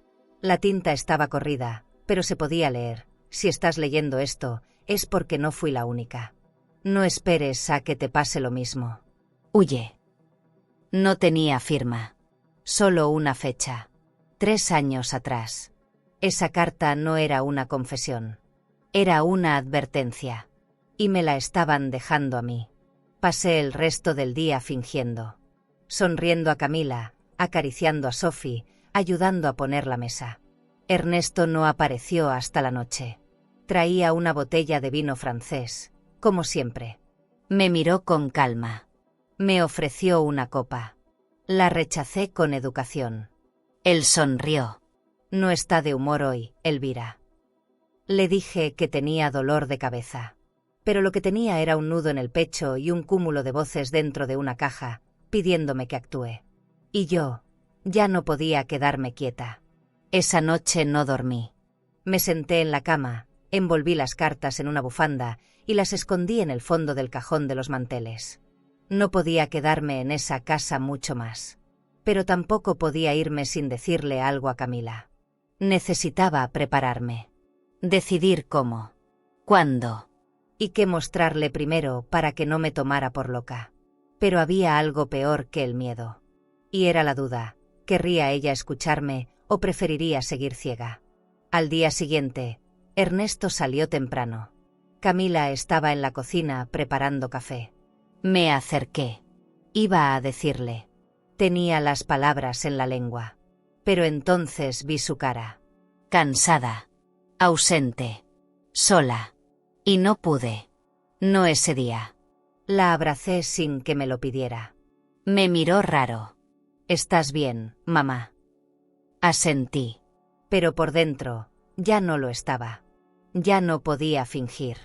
La tinta estaba corrida, pero se podía leer: «Si estás leyendo esto, es porque no fui la única. No esperes a que te pase lo mismo. Huye». No tenía firma. Solo una fecha. 3 años atrás. Esa carta no era una confesión. Era una advertencia. Y me la estaban dejando a mí. Pasé el resto del día fingiendo. Sonriendo a Camila, acariciando a Sophie, ayudando a poner la mesa. Ernesto no apareció hasta la noche. Traía una botella de vino francés, como siempre. Me miró con calma. Me ofreció una copa. La rechacé con educación. Él sonrió. «No está de humor hoy, Elvira». Le dije que tenía dolor de cabeza. Pero lo que tenía era un nudo en el pecho y un cúmulo de voces dentro de una caja, pidiéndome que actúe. Y yo ya no podía quedarme quieta. Esa noche no dormí. Me senté en la cama, envolví las cartas en una bufanda y las escondí en el fondo del cajón de los manteles. No podía quedarme en esa casa mucho más. Pero tampoco podía irme sin decirle algo a Camila. Necesitaba prepararme. Decidir cómo, cuándo y qué mostrarle primero para que no me tomara por loca. Pero había algo peor que el miedo. Y era la duda: ¿querría ella escucharme o preferiría seguir ciega? Al día siguiente, Ernesto salió temprano. Camila estaba en la cocina preparando café. Me acerqué. Iba a decirle. Tenía las palabras en la lengua. Pero entonces vi su cara. Cansada. Ausente. Sola. Y no pude. No ese día. La abracé sin que me lo pidiera. Me miró raro. «¿Estás bien, mamá?» Asentí. Pero por dentro, ya no lo estaba. Ya no podía fingir.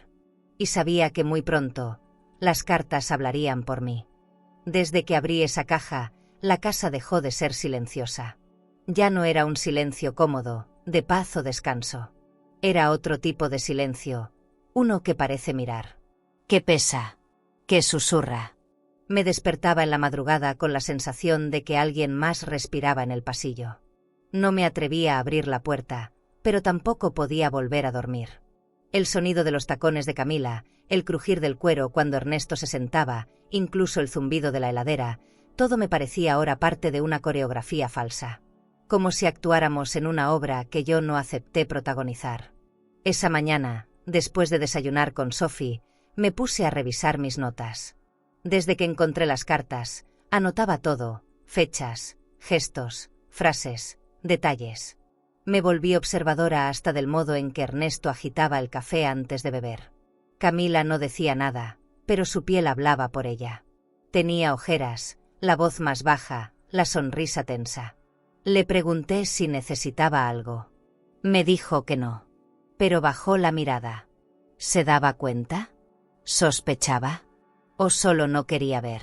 Y sabía que muy pronto, las cartas hablarían por mí. Desde que abrí esa caja, la casa dejó de ser silenciosa. Ya no era un silencio cómodo, de paz o descanso. Era otro tipo de silencio, uno que parece mirar. Que pesa. Que susurra. Me despertaba en la madrugada con la sensación de que alguien más respiraba en el pasillo. No me atrevía a abrir la puerta, pero tampoco podía volver a dormir. El sonido de los tacones de Camila, el crujir del cuero cuando Ernesto se sentaba, incluso el zumbido de la heladera, todo me parecía ahora parte de una coreografía falsa. Como si actuáramos en una obra que yo no acepté protagonizar. Esa mañana, después de desayunar con Sophie, me puse a revisar mis notas. Desde que encontré las cartas, anotaba todo: fechas, gestos, frases, detalles. Me volví observadora hasta del modo en que Ernesto agitaba el café antes de beber. Camila no decía nada, pero su piel hablaba por ella. Tenía ojeras, la voz más baja, la sonrisa tensa. Le pregunté si necesitaba algo. Me dijo que no. Pero bajó la mirada. ¿Se daba cuenta? ¿Sospechaba? ¿O solo no quería ver?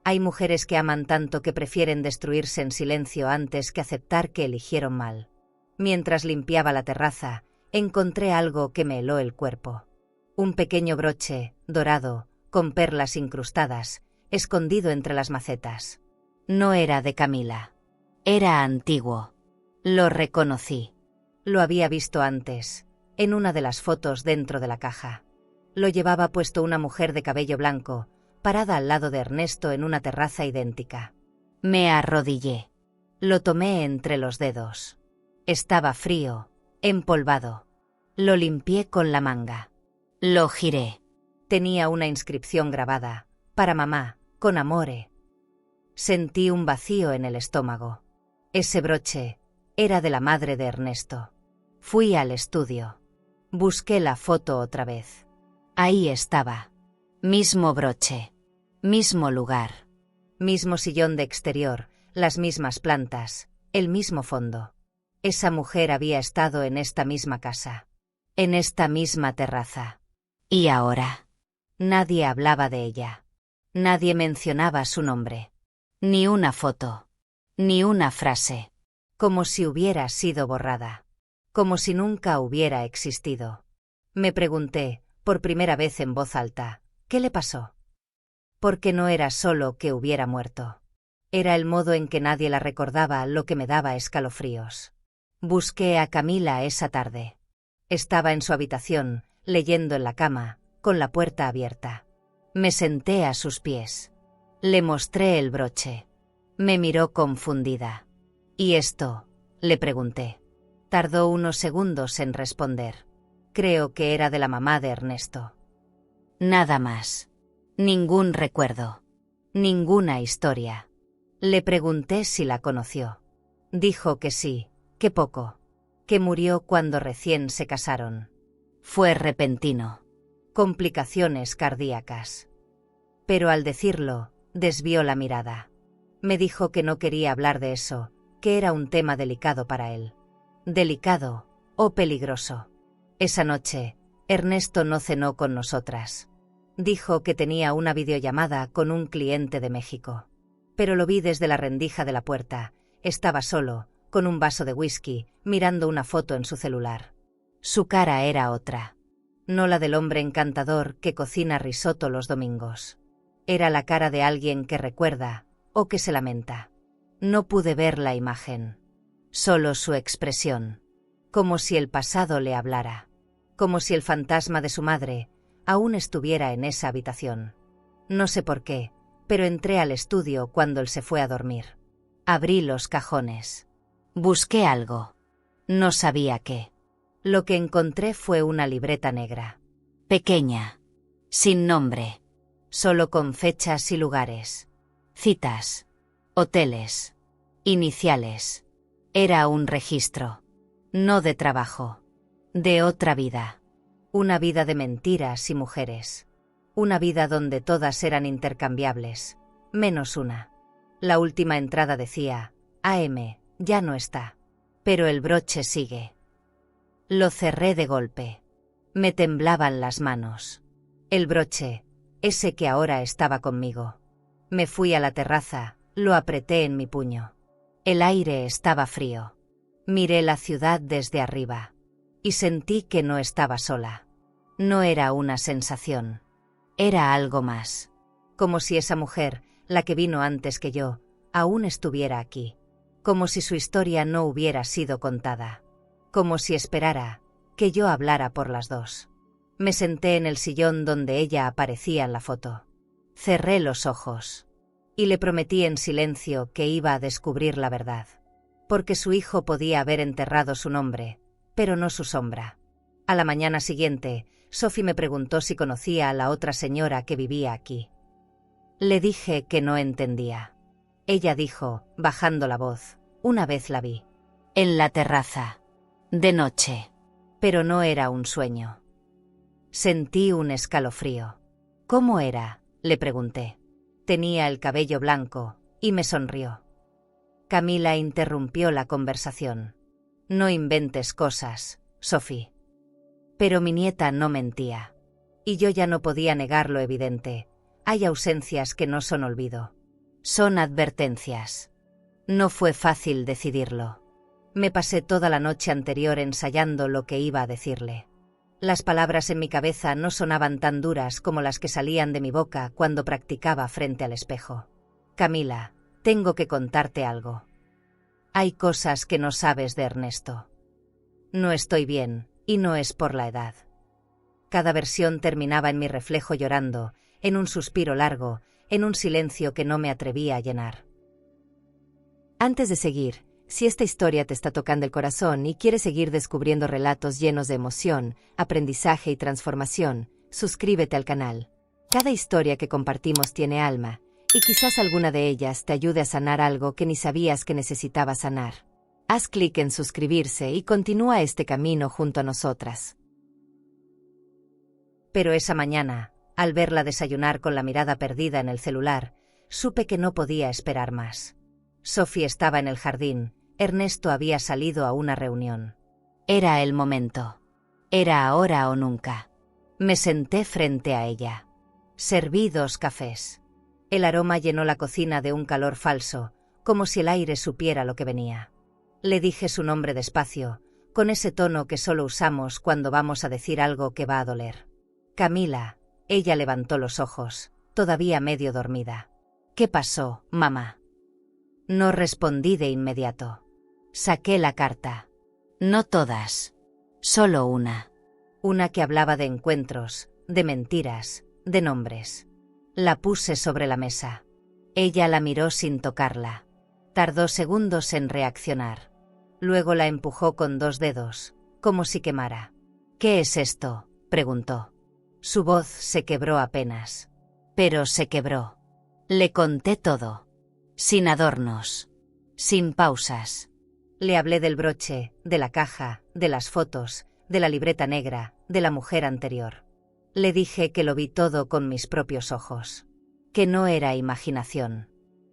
Hay mujeres que aman tanto que prefieren destruirse en silencio antes que aceptar que eligieron mal. Mientras limpiaba la terraza, encontré algo que me heló el cuerpo. Un pequeño broche, dorado, con perlas incrustadas, escondido entre las macetas. No era de Camila. Era antiguo. Lo reconocí. Lo había visto antes, en una de las fotos dentro de la caja. Lo llevaba puesto una mujer de cabello blanco, parada al lado de Ernesto en una terraza idéntica. Me arrodillé. Lo tomé entre los dedos. Estaba frío, empolvado. Lo limpié con la manga. Lo giré. Tenía una inscripción grabada, para mamá, con amore. Sentí un vacío en el estómago. Ese broche era de la madre de Ernesto. Fui al estudio. Busqué la foto otra vez. Ahí estaba. Mismo broche. Mismo lugar. Mismo sillón de exterior, las mismas plantas, el mismo fondo. Esa mujer había estado en esta misma casa. En esta misma terraza. ¿Y ahora? Nadie hablaba de ella. Nadie mencionaba su nombre. Ni una foto. Ni una frase. Como si hubiera sido borrada. Como si nunca hubiera existido. Me pregunté, por primera vez en voz alta, ¿qué le pasó? Porque no era solo que hubiera muerto. Era el modo en que nadie la recordaba lo que me daba escalofríos. Busqué a Camila esa tarde. Estaba en su habitación, leyendo en la cama, con la puerta abierta. Me senté a sus pies. Le mostré el broche. Me miró confundida. ¿Y esto?, le pregunté. Tardó unos segundos en responder. Creo que era de la mamá de Ernesto. Nada más. Ningún recuerdo. Ninguna historia. Le pregunté si la conoció. Dijo que sí, que poco. Que murió cuando recién se casaron. Fue repentino. Complicaciones cardíacas. Pero al decirlo, desvió la mirada. Me dijo que no quería hablar de eso, que era un tema delicado para él. Delicado o peligroso. Esa noche, Ernesto no cenó con nosotras. Dijo que tenía una videollamada con un cliente de México. Pero lo vi desde la rendija de la puerta. Estaba solo, con un vaso de whisky, mirando una foto en su celular. Su cara era otra. No la del hombre encantador que cocina risotto los domingos. Era la cara de alguien que recuerda, o que se lamenta. No pude ver la imagen. Solo su expresión. Como si el pasado le hablara. Como si el fantasma de su madre aún estuviera en esa habitación. No sé por qué, pero entré al estudio cuando él se fue a dormir. Abrí los cajones. Busqué algo. No sabía qué. Lo que encontré fue una libreta negra. Pequeña. Sin nombre. Solo con fechas y lugares. Citas. Hoteles. Iniciales. Era un registro. No de trabajo. De otra vida. Una vida de mentiras y mujeres. Una vida donde todas eran intercambiables. Menos una. La última entrada decía, AM, ya no está. Pero el broche sigue. Lo cerré de golpe. Me temblaban las manos. El broche, ese que ahora estaba conmigo. Me fui a la terraza, lo apreté en mi puño. El aire estaba frío. Miré la ciudad desde arriba. Y sentí que no estaba sola. No era una sensación. Era algo más. Como si esa mujer, la que vino antes que yo, aún estuviera aquí. Como si su historia no hubiera sido contada. Como si esperara que yo hablara por las dos. Me senté en el sillón donde ella aparecía en la foto. Cerré los ojos. Y le prometí en silencio que iba a descubrir la verdad. Porque su hijo podía haber enterrado su nombre, pero no su sombra. A la mañana siguiente, Sophie me preguntó si conocía a la otra señora que vivía aquí. Le dije que no entendía. Ella dijo, bajando la voz, una vez la vi. En la terraza. De noche. Pero no era un sueño. Sentí un escalofrío. ¿Cómo era?, le pregunté. Tenía el cabello blanco, y me sonrió. Camila interrumpió la conversación. No inventes cosas, Sophie. Pero mi nieta no mentía. Y yo ya no podía negar lo evidente. Hay ausencias que no son olvido. Son advertencias. No fue fácil decidirlo. Me pasé toda la noche anterior ensayando lo que iba a decirle. Las palabras en mi cabeza no sonaban tan duras como las que salían de mi boca cuando practicaba frente al espejo. Camila, tengo que contarte algo. Hay cosas que no sabes de Ernesto. No estoy bien, y no es por la edad. Cada versión terminaba en mi reflejo llorando, en un suspiro largo, en un silencio que no me atrevía a llenar. Antes de seguir, si esta historia te está tocando el corazón y quieres seguir descubriendo relatos llenos de emoción, aprendizaje y transformación, suscríbete al canal. Cada historia que compartimos tiene alma, y quizás alguna de ellas te ayude a sanar algo que ni sabías que necesitabas sanar. Haz clic en suscribirse y continúa este camino junto a nosotras. Pero esa mañana, al verla desayunar con la mirada perdida en el celular, supe que no podía esperar más. Sophie estaba en el jardín, Ernesto había salido a una reunión. Era el momento. Era ahora o nunca. Me senté frente a ella. Serví 2 cafés. El aroma llenó la cocina de un calor falso, como si el aire supiera lo que venía. Le dije su nombre despacio, con ese tono que solo usamos cuando vamos a decir algo que va a doler. Camila. Ella levantó los ojos, todavía medio dormida. ¿Qué pasó, mamá? No respondí de inmediato. Saqué la carta. No todas. Solo una. Una que hablaba de encuentros, de mentiras, de nombres. La puse sobre la mesa. Ella la miró sin tocarla. Tardó segundos en reaccionar. Luego la empujó con 2 dedos, como si quemara. ¿Qué es esto?, preguntó. Su voz se quebró apenas. Pero se quebró. Le conté todo. Sin adornos. Sin pausas. Le hablé del broche, de la caja, de las fotos, de la libreta negra, de la mujer anterior. Le dije que lo vi todo con mis propios ojos. Que no era imaginación.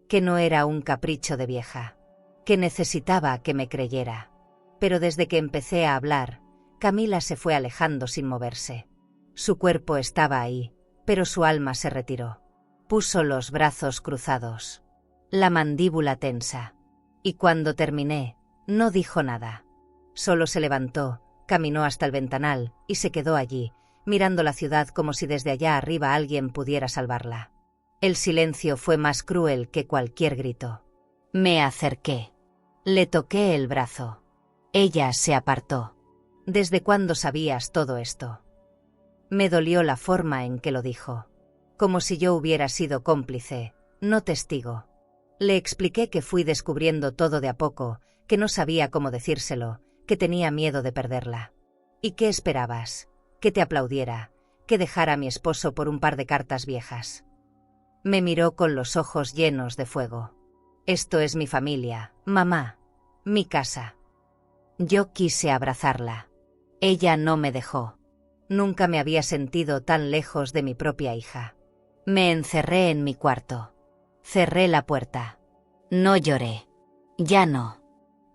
Que no era un capricho de vieja. Que necesitaba que me creyera. Pero desde que empecé a hablar, Camila se fue alejando sin moverse. Su cuerpo estaba ahí, pero su alma se retiró. Puso los brazos cruzados. La mandíbula tensa. Y cuando terminé, no dijo nada. Solo se levantó, caminó hasta el ventanal y se quedó allí, mirando la ciudad como si desde allá arriba alguien pudiera salvarla. El silencio fue más cruel que cualquier grito. Me acerqué. Le toqué el brazo. Ella se apartó. ¿Desde cuándo sabías todo esto? Me dolió la forma en que lo dijo. Como si yo hubiera sido cómplice, no testigo. Le expliqué que fui descubriendo todo de a poco, que no sabía cómo decírselo, que tenía miedo de perderla. ¿Y qué esperabas? Que te aplaudiera, que dejara a mi esposo por un par de cartas viejas. Me miró con los ojos llenos de fuego. Esto es mi familia, mamá, mi casa. Yo quise abrazarla. Ella no me dejó. Nunca me había sentido tan lejos de mi propia hija. Me encerré en mi cuarto. Cerré la puerta. No lloré. Ya no.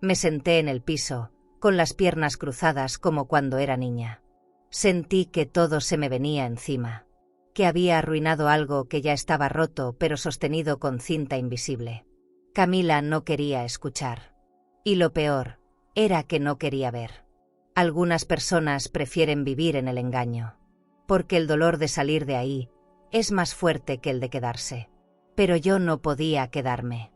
Me senté en el piso, con las piernas cruzadas como cuando era niña. Sentí que todo se me venía encima. Que había arruinado algo que ya estaba roto pero sostenido con cinta invisible. Camila no quería escuchar. Y lo peor, era que no quería ver. Algunas personas prefieren vivir en el engaño. Porque el dolor de salir de ahí es más fuerte que el de quedarse. Pero yo no podía quedarme.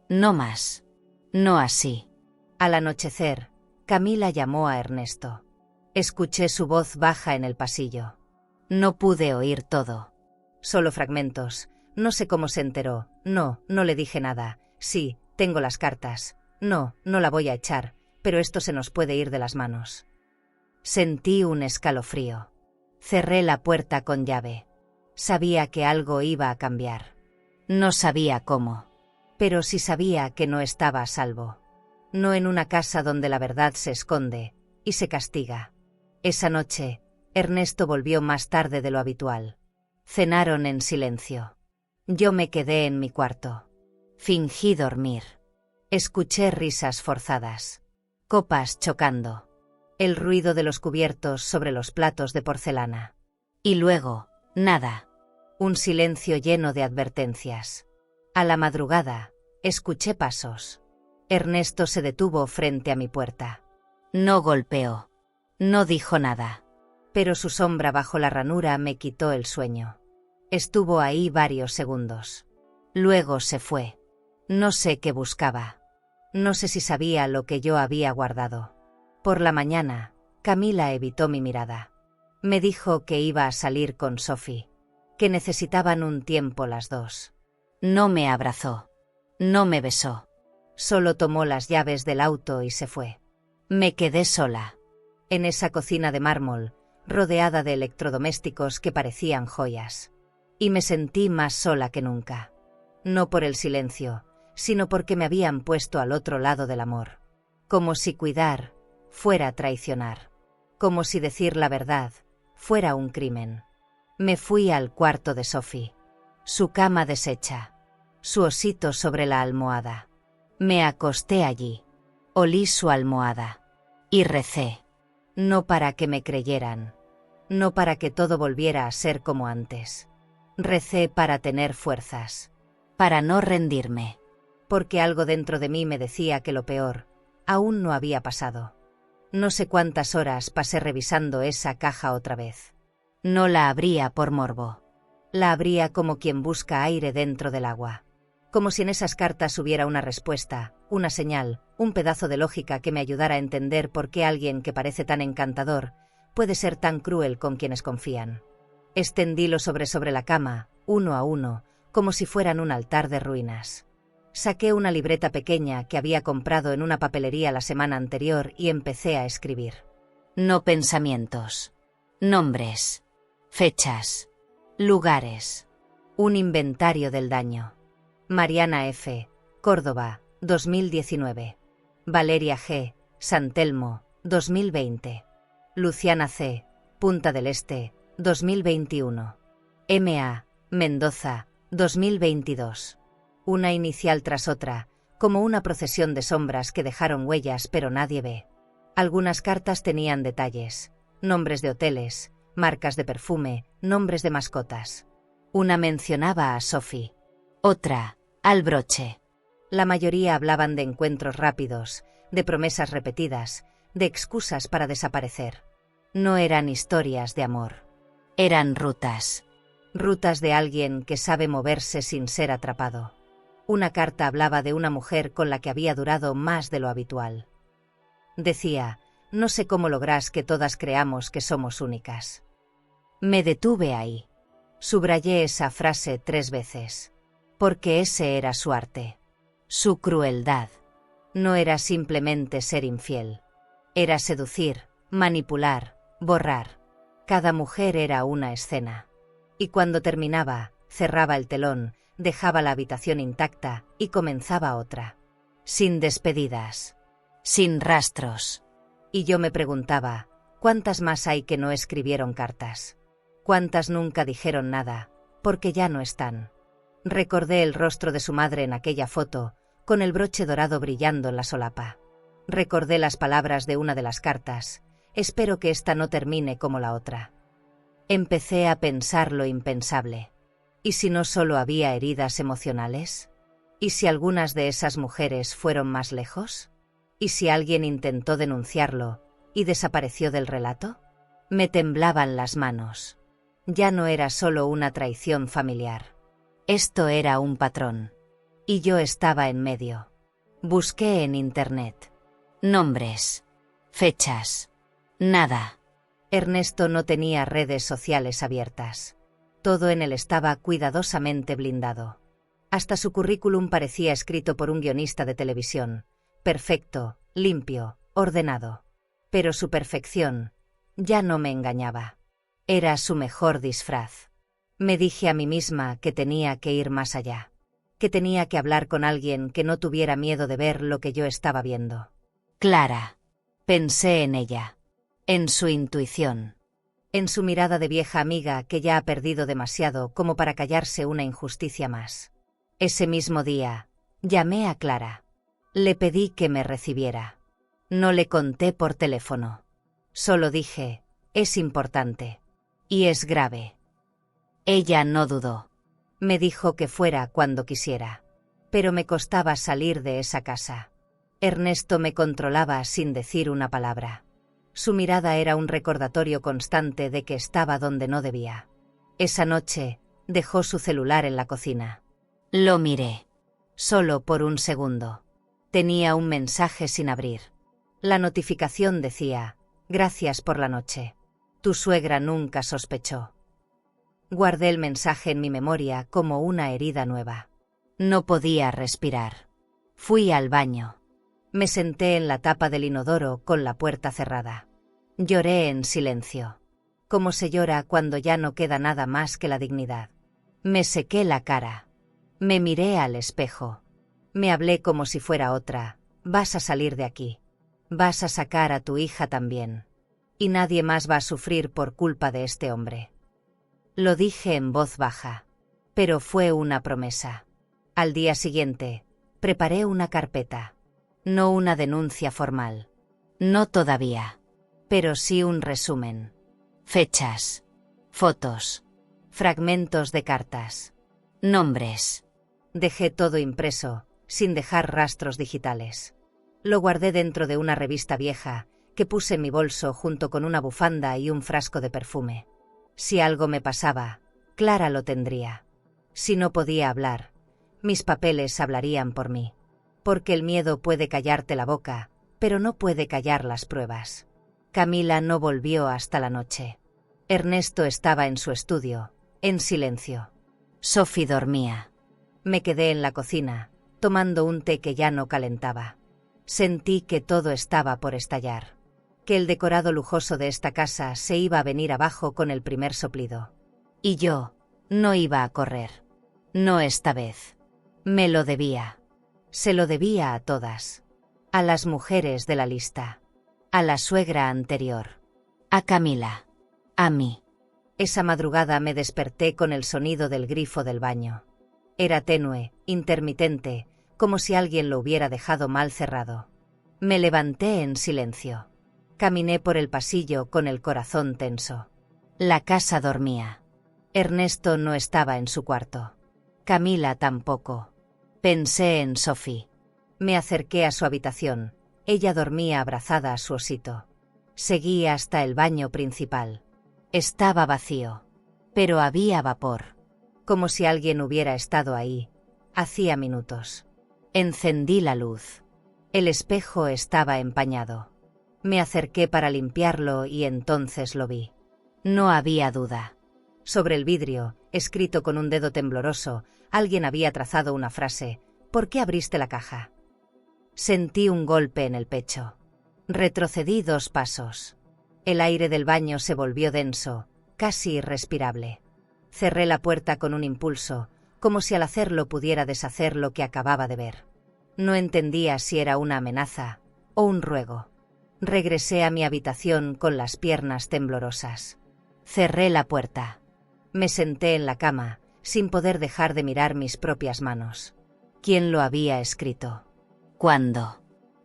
No más. No así. Al anochecer, Camila llamó a Ernesto. Escuché su voz baja en el pasillo. No pude oír todo. Solo fragmentos. No sé cómo se enteró. No le dije nada. Sí, tengo las cartas. No la voy a echar, pero esto se nos puede ir de las manos. Sentí un escalofrío. Cerré la puerta con llave. Sabía que algo iba a cambiar. No sabía cómo. Pero sí sabía que no estaba a salvo. No en una casa donde la verdad se esconde y se castiga. Esa noche, Ernesto volvió más tarde de lo habitual. Cenaron en silencio. Yo me quedé en mi cuarto. Fingí dormir. Escuché risas forzadas. Copas chocando. El ruido de los cubiertos sobre los platos de porcelana. Y luego, nada. Un silencio lleno de advertencias. A la madrugada, escuché pasos. Ernesto se detuvo frente a mi puerta. No golpeó. No dijo nada. Pero su sombra bajo la ranura me quitó el sueño. Estuvo ahí varios segundos. Luego se fue. No sé qué buscaba. No sé si sabía lo que yo había guardado. Por la mañana, Camila evitó mi mirada. Me dijo que iba a salir con Sophie. que necesitaban un tiempo las dos. No me abrazó. No me besó. Solo tomó las llaves del auto y se fue. Me quedé sola. En esa cocina de mármol, rodeada de electrodomésticos que parecían joyas. Y me sentí más sola que nunca. No por el silencio, sino porque me habían puesto al otro lado del amor. Como si cuidar fuera traicionar. Como si decir la verdad fuera un crimen. Me fui al cuarto de Sophie. Su cama deshecha. Su osito sobre la almohada. Me acosté allí. Olí su almohada. Y recé. No para que me creyeran. No para que todo volviera a ser como antes. Recé para tener fuerzas. Para no rendirme. Porque algo dentro de mí me decía que lo peor aún no había pasado. No sé cuántas horas pasé revisando esa caja otra vez. No la abría por morbo. La abría como quien busca aire dentro del agua. Como si en esas cartas hubiera una respuesta, una señal, un pedazo de lógica que me ayudara a entender por qué alguien que parece tan encantador puede ser tan cruel con quienes confían. Extendílos sobre la cama, uno a uno, como si fueran un altar de ruinas. Saqué una libreta pequeña que había comprado en una papelería la semana anterior y empecé a escribir. No pensamientos. Nombres. Fechas. Lugares. Un inventario del daño. Mariana F., Córdoba, 2019. Valeria G., San Telmo, 2020. Luciana C., Punta del Este, 2021. M.A., Mendoza, 2022. Una inicial tras otra, como una procesión de sombras que dejaron huellas pero nadie ve. Algunas cartas tenían detalles, nombres de hoteles, marcas de perfume, nombres de mascotas. Una mencionaba a Sophie. Otra, al broche. La mayoría hablaban de encuentros rápidos, de promesas repetidas, de excusas para desaparecer. No eran historias de amor. Eran rutas. Rutas de alguien que sabe moverse sin ser atrapado. Una carta hablaba de una mujer con la que había durado más de lo habitual. Decía, no sé cómo logras que todas creamos que somos únicas. Me detuve ahí. Subrayé esa frase 3 veces. Porque ese era su arte. Su crueldad. No era simplemente ser infiel. Era seducir, manipular, borrar. Cada mujer era una escena. Y cuando terminaba, cerraba el telón, dejaba la habitación intacta y comenzaba otra. Sin despedidas. Sin rastros. Y yo me preguntaba, ¿cuántas más hay que no escribieron cartas? ¿Cuántas nunca dijeron nada, porque ya no están? Recordé el rostro de su madre en aquella foto, con el broche dorado brillando en la solapa. Recordé las palabras de una de las cartas, espero que esta no termine como la otra. Empecé a pensar lo impensable. ¿Y si no solo había heridas emocionales? ¿Y si algunas de esas mujeres fueron más lejos? ¿Y si alguien intentó denunciarlo y desapareció del relato? Me temblaban las manos. Ya no era solo una traición familiar. Esto era un patrón. Y yo estaba en medio. Busqué en internet. Nombres. Fechas. Nada. Ernesto no tenía redes sociales abiertas. Todo en él estaba cuidadosamente blindado. Hasta su currículum parecía escrito por un guionista de televisión. Perfecto, limpio, ordenado. Pero su perfección ya no me engañaba. Era su mejor disfraz. Me dije a mí misma que tenía que ir más allá. Que tenía que hablar con alguien que no tuviera miedo de ver lo que yo estaba viendo. Clara. Pensé en ella. En su intuición. En su mirada de vieja amiga que ya ha perdido demasiado como para callarse una injusticia más. Ese mismo día, llamé a Clara. Le pedí que me recibiera. No le conté por teléfono. Solo dije, es importante. Y es grave. Ella no dudó. Me dijo que fuera cuando quisiera. Pero me costaba salir de esa casa. Ernesto me controlaba sin decir una palabra. Su mirada era un recordatorio constante de que estaba donde no debía. Esa noche, dejó su celular en la cocina. Lo miré. Solo por un segundo. Tenía un mensaje sin abrir. La notificación decía, gracias por la noche. Tu suegra nunca sospechó. Guardé el mensaje en mi memoria como una herida nueva. No podía respirar. Fui al baño. Me senté en la tapa del inodoro con la puerta cerrada. Lloré en silencio. Como se llora cuando ya no queda nada más que la dignidad. Me sequé la cara. Me miré al espejo. Me hablé como si fuera otra. Vas a salir de aquí. Vas a sacar a tu hija también. Y nadie más va a sufrir por culpa de este hombre. Lo dije en voz baja. Pero fue una promesa. Al día siguiente, preparé una carpeta. No una denuncia formal. No todavía. Pero sí un resumen. Fechas. Fotos. Fragmentos de cartas. Nombres. Dejé todo impreso, sin dejar rastros digitales. Lo guardé dentro de una revista vieja, que puse en mi bolso junto con una bufanda y un frasco de perfume. Si algo me pasaba, Clara lo tendría. Si no podía hablar, mis papeles hablarían por mí. Porque el miedo puede callarte la boca, pero no puede callar las pruebas. Camila no volvió hasta la noche. Ernesto estaba en su estudio, en silencio. Sophie dormía. Me quedé en la cocina, tomando un té que ya no calentaba. Sentí que todo estaba por estallar. Que el decorado lujoso de esta casa se iba a venir abajo con el primer soplido. Y yo no iba a correr. No esta vez. Me lo debía. Se lo debía a todas. A las mujeres de la lista. A la suegra anterior. A Camila. A mí. Esa madrugada me desperté con el sonido del grifo del baño. Era tenue, intermitente, como si alguien lo hubiera dejado mal cerrado. Me levanté en silencio. Caminé por el pasillo con el corazón tenso. La casa dormía. Ernesto no estaba en su cuarto. Camila tampoco. Pensé en Sophie. Me acerqué a su habitación. Ella dormía abrazada a su osito. Seguí hasta el baño principal. Estaba vacío. Pero había vapor. Como si alguien hubiera estado ahí. Hacía minutos. Encendí la luz. El espejo estaba empañado. Me acerqué para limpiarlo y entonces lo vi. No había duda. Sobre el vidrio, escrito con un dedo tembloroso, alguien había trazado una frase: ¿por qué abriste la caja? Sentí un golpe en el pecho. Retrocedí 2 pasos. El aire del baño se volvió denso, casi irrespirable. Cerré la puerta con un impulso, como si al hacerlo pudiera deshacer lo que acababa de ver. No entendía si era una amenaza o un ruego. Regresé a mi habitación con las piernas temblorosas. Cerré la puerta. Me senté en la cama, sin poder dejar de mirar mis propias manos. ¿Quién lo había escrito? ¿Cuándo?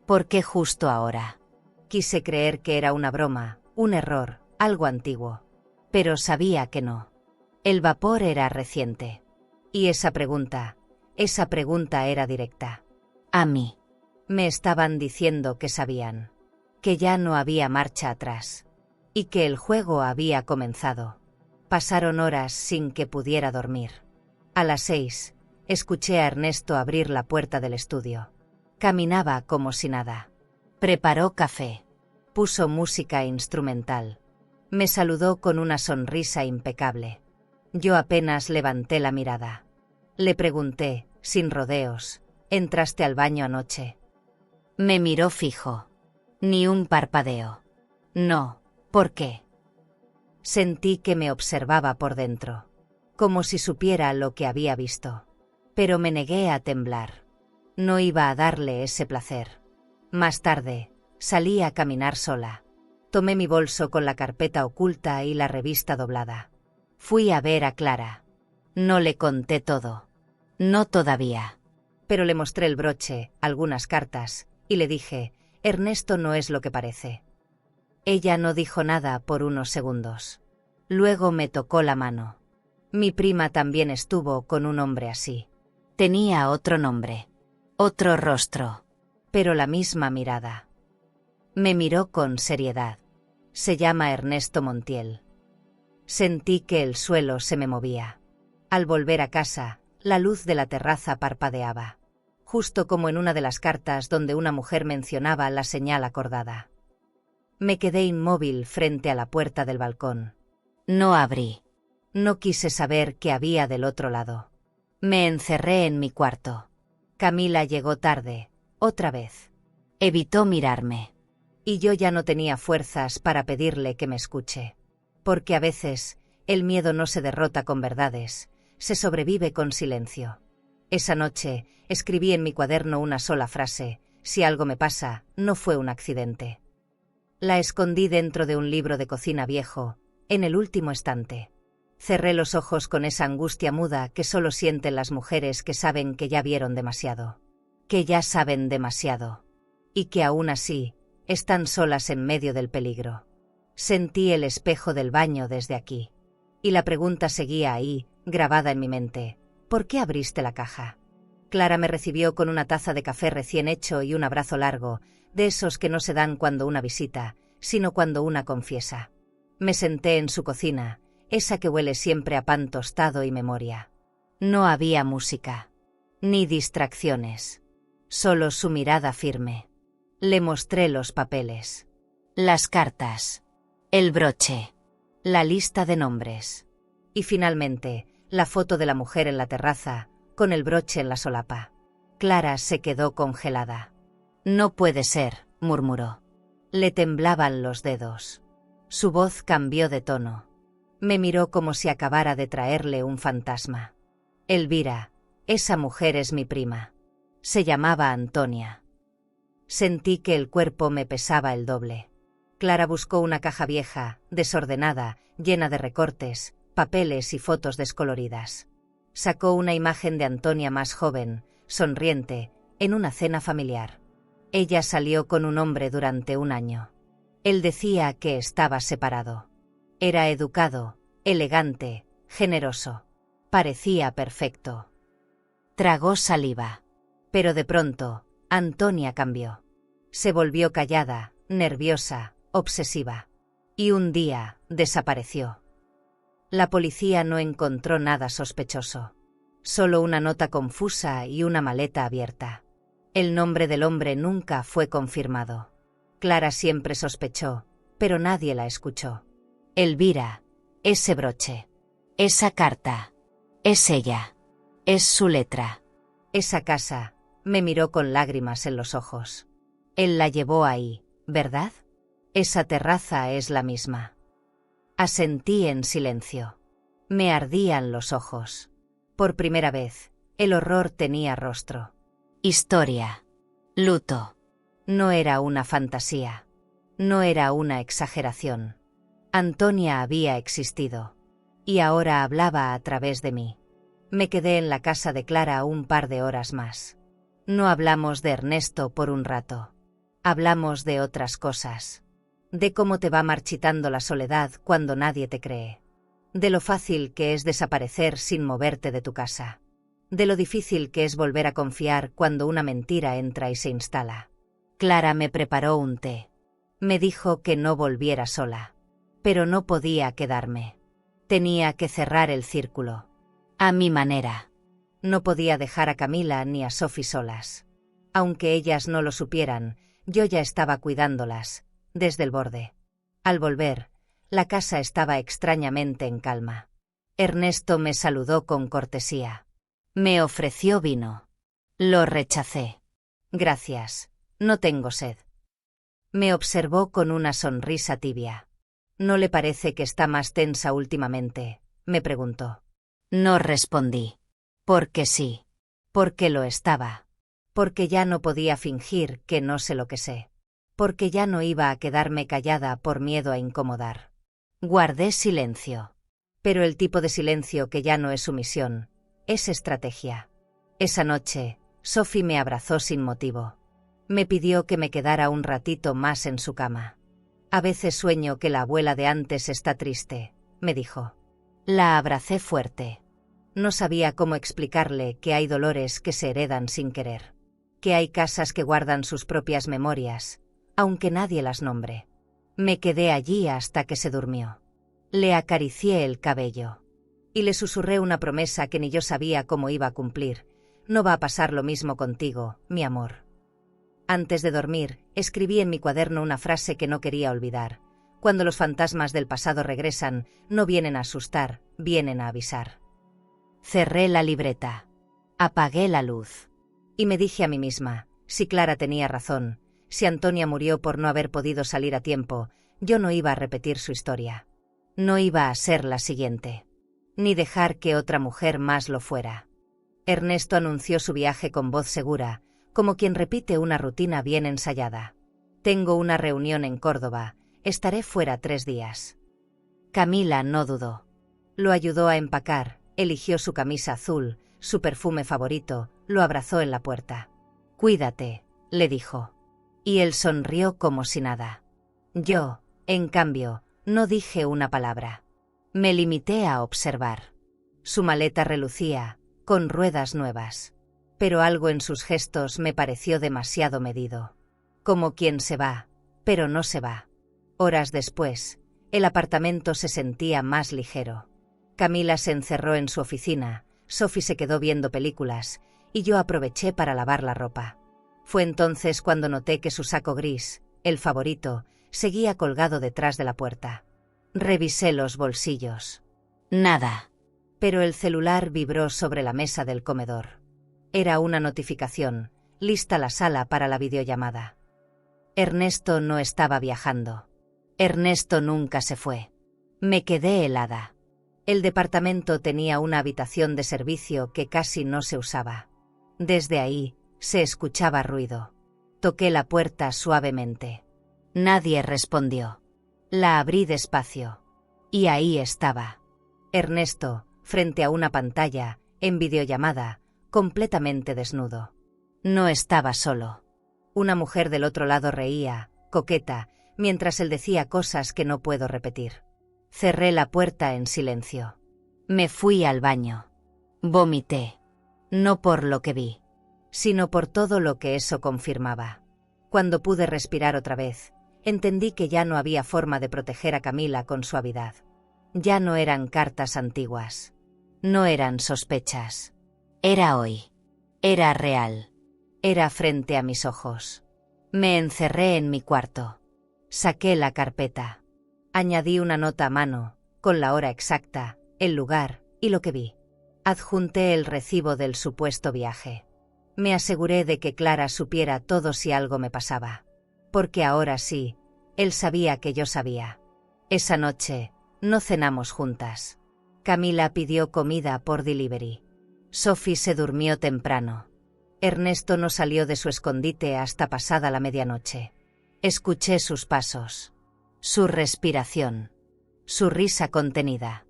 ¿Por qué justo ahora? Quise creer que era una broma, un error, algo antiguo. Pero sabía que no. El vapor era reciente. Y esa pregunta era directa. A mí. Me estaban diciendo que sabían. Que ya no había marcha atrás. Y que el juego había comenzado. Pasaron horas sin que pudiera dormir. A las 6, escuché a Ernesto abrir la puerta del estudio. Caminaba como si nada. Preparó café. Puso música instrumental. Me saludó con una sonrisa impecable. Yo apenas levanté la mirada. Le pregunté, sin rodeos: ¿entraste al baño anoche? Me miró fijo. Ni un parpadeo. No, ¿por qué? Sentí que me observaba por dentro, como si supiera lo que había visto. Pero me negué a temblar. No iba a darle ese placer. Más tarde, salí a caminar sola. Tomé mi bolso con la carpeta oculta y la revista doblada. Fui a ver a Clara. No le conté todo. No todavía. Pero le mostré el broche, algunas cartas, y le dije: Ernesto no es lo que parece. Ella no dijo nada por unos segundos. Luego me tocó la mano. Mi prima también estuvo con un hombre así. Tenía otro nombre, otro rostro, pero la misma mirada. Me miró con seriedad. Se llama Ernesto Montiel. Sentí que el suelo se me movía. Al volver a casa, la luz de la terraza parpadeaba, justo como en una de las cartas donde una mujer mencionaba la señal acordada. Me quedé inmóvil frente a la puerta del balcón. No abrí. No quise saber qué había del otro lado. Me encerré en mi cuarto. Camila llegó tarde, otra vez. Evitó mirarme. Y yo ya no tenía fuerzas para pedirle que me escuche. Porque a veces, el miedo no se derrota con verdades, se sobrevive con silencio. Esa noche, escribí en mi cuaderno una sola frase: si algo me pasa, no fue un accidente. La escondí dentro de un libro de cocina viejo, en el último estante. Cerré los ojos con esa angustia muda que solo sienten las mujeres que saben que ya vieron demasiado. Que ya saben demasiado. Y que aún así, están solas en medio del peligro. Sentí el espejo del baño desde aquí. Y la pregunta seguía ahí, grabada en mi mente: ¿por qué abriste la caja? Clara me recibió con una taza de café recién hecho y un abrazo largo, de esos que no se dan cuando una visita, sino cuando una confiesa. Me senté en su cocina, esa que huele siempre a pan tostado y memoria. No había música, ni distracciones, solo su mirada firme. Le mostré los papeles, las cartas, el broche, la lista de nombres. Y finalmente, la foto de la mujer en la terraza, con el broche en la solapa. Clara se quedó congelada. No puede ser, murmuró. Le temblaban los dedos. Su voz cambió de tono. Me miró como si acabara de traerle un fantasma. Elvira, esa mujer es mi prima. Se llamaba Antonia. Sentí que el cuerpo me pesaba el doble. Clara buscó una caja vieja, desordenada, llena de recortes, papeles y fotos descoloridas. Sacó una imagen de Antonia más joven, sonriente, en una cena familiar. Ella salió con un hombre durante un año. Él decía que estaba separado. Era educado, elegante, generoso. Parecía perfecto. Tragó saliva. Pero de pronto, Antonia cambió. Se volvió callada, nerviosa, obsesiva. Y un día, desapareció. La policía no encontró nada sospechoso. Solo una nota confusa y una maleta abierta. El nombre del hombre nunca fue confirmado. Clara siempre sospechó, pero nadie la escuchó. Elvira, ese broche, esa carta, es ella, es su letra. Esa casa, me miró con lágrimas en los ojos. Él la llevó ahí, ¿verdad? Esa terraza es la misma. Asentí en silencio. Me ardían los ojos. Por primera vez, el horror tenía rostro. Historia. Luto. No era una fantasía. No era una exageración. Antonia había existido. Y ahora hablaba a través de mí. Me quedé en la casa de Clara un par de horas más. No hablamos de Ernesto por un rato. Hablamos de otras cosas. De cómo te va marchitando la soledad cuando nadie te cree. De lo fácil que es desaparecer sin moverte de tu casa. De lo difícil que es volver a confiar cuando una mentira entra y se instala. Clara me preparó un té. Me dijo que no volviera sola. Pero no podía quedarme. Tenía que cerrar el círculo. A mi manera. No podía dejar a Camila ni a Sophie solas. Aunque ellas no lo supieran, yo ya estaba cuidándolas, desde el borde. Al volver, la casa estaba extrañamente en calma. Ernesto me saludó con cortesía. Me ofreció vino. Lo rechacé. Gracias, no tengo sed. Me observó con una sonrisa tibia. ¿No le parece que está más tensa últimamente?, me preguntó. No respondí. Porque sí. Porque lo estaba. Porque ya no podía fingir que no sé lo que sé. Porque ya no iba a quedarme callada por miedo a incomodar. Guardé silencio. Pero el tipo de silencio que ya no es sumisión, es estrategia. Esa noche, Sophie me abrazó sin motivo. Me pidió que me quedara un ratito más en su cama. A veces sueño que la abuela de antes está triste, me dijo. La abracé fuerte. No sabía cómo explicarle que hay dolores que se heredan sin querer. Que hay casas que guardan sus propias memorias, aunque nadie las nombre. Me quedé allí hasta que se durmió. Le acaricié el cabello. Y le susurré una promesa que ni yo sabía cómo iba a cumplir. No va a pasar lo mismo contigo, mi amor. Antes de dormir, escribí en mi cuaderno una frase que no quería olvidar. Cuando los fantasmas del pasado regresan, no vienen a asustar, vienen a avisar. Cerré la libreta. Apagué la luz. Y me dije a mí misma, si Clara tenía razón, si Antonia murió por no haber podido salir a tiempo, yo no iba a repetir su historia. No iba a ser la siguiente. Ni dejar que otra mujer más lo fuera. Ernesto anunció su viaje con voz segura, como quien repite una rutina bien ensayada. Tengo una reunión en Córdoba, estaré fuera 3 días. Camila no dudó. Lo ayudó a empacar, eligió su camisa azul, su perfume favorito, lo abrazó en la puerta. Cuídate, le dijo. Y él sonrió como si nada. Yo, en cambio, no dije una palabra. Me limité a observar. Su maleta relucía, con ruedas nuevas. Pero algo en sus gestos me pareció demasiado medido. Como quien se va, pero no se va. Horas después, el apartamento se sentía más ligero. Camila se encerró en su oficina, Sophie se quedó viendo películas, y yo aproveché para lavar la ropa. Fue entonces cuando noté que su saco gris, el favorito, seguía colgado detrás de la puerta. Revisé los bolsillos. Nada. Pero el celular vibró sobre la mesa del comedor. Era una notificación, lista la sala para la videollamada. Ernesto no estaba viajando. Ernesto nunca se fue. Me quedé helada. El departamento tenía una habitación de servicio que casi no se usaba. Desde ahí, se escuchaba ruido. Toqué la puerta suavemente. Nadie respondió. La abrí despacio. Y ahí estaba. Ernesto, frente a una pantalla, en videollamada, completamente desnudo. No estaba solo. Una mujer del otro lado reía, coqueta, mientras él decía cosas que no puedo repetir. Cerré la puerta en silencio. Me fui al baño. Vomité. No por lo que vi, sino por todo lo que eso confirmaba. Cuando pude respirar otra vez, entendí que ya no había forma de proteger a Camila con suavidad. Ya no eran cartas antiguas. No eran sospechas. Era hoy. Era real. Era frente a mis ojos. Me encerré en mi cuarto. Saqué la carpeta. Añadí una nota a mano, con la hora exacta, el lugar y lo que vi. Adjunté el recibo del supuesto viaje. Me aseguré de que Clara supiera todo si algo me pasaba. Porque ahora sí, él sabía que yo sabía. Esa noche, no cenamos juntas. Camila pidió comida por delivery. Sophie se durmió temprano. Ernesto no salió de su escondite hasta pasada la medianoche. Escuché sus pasos, su respiración, su risa contenida.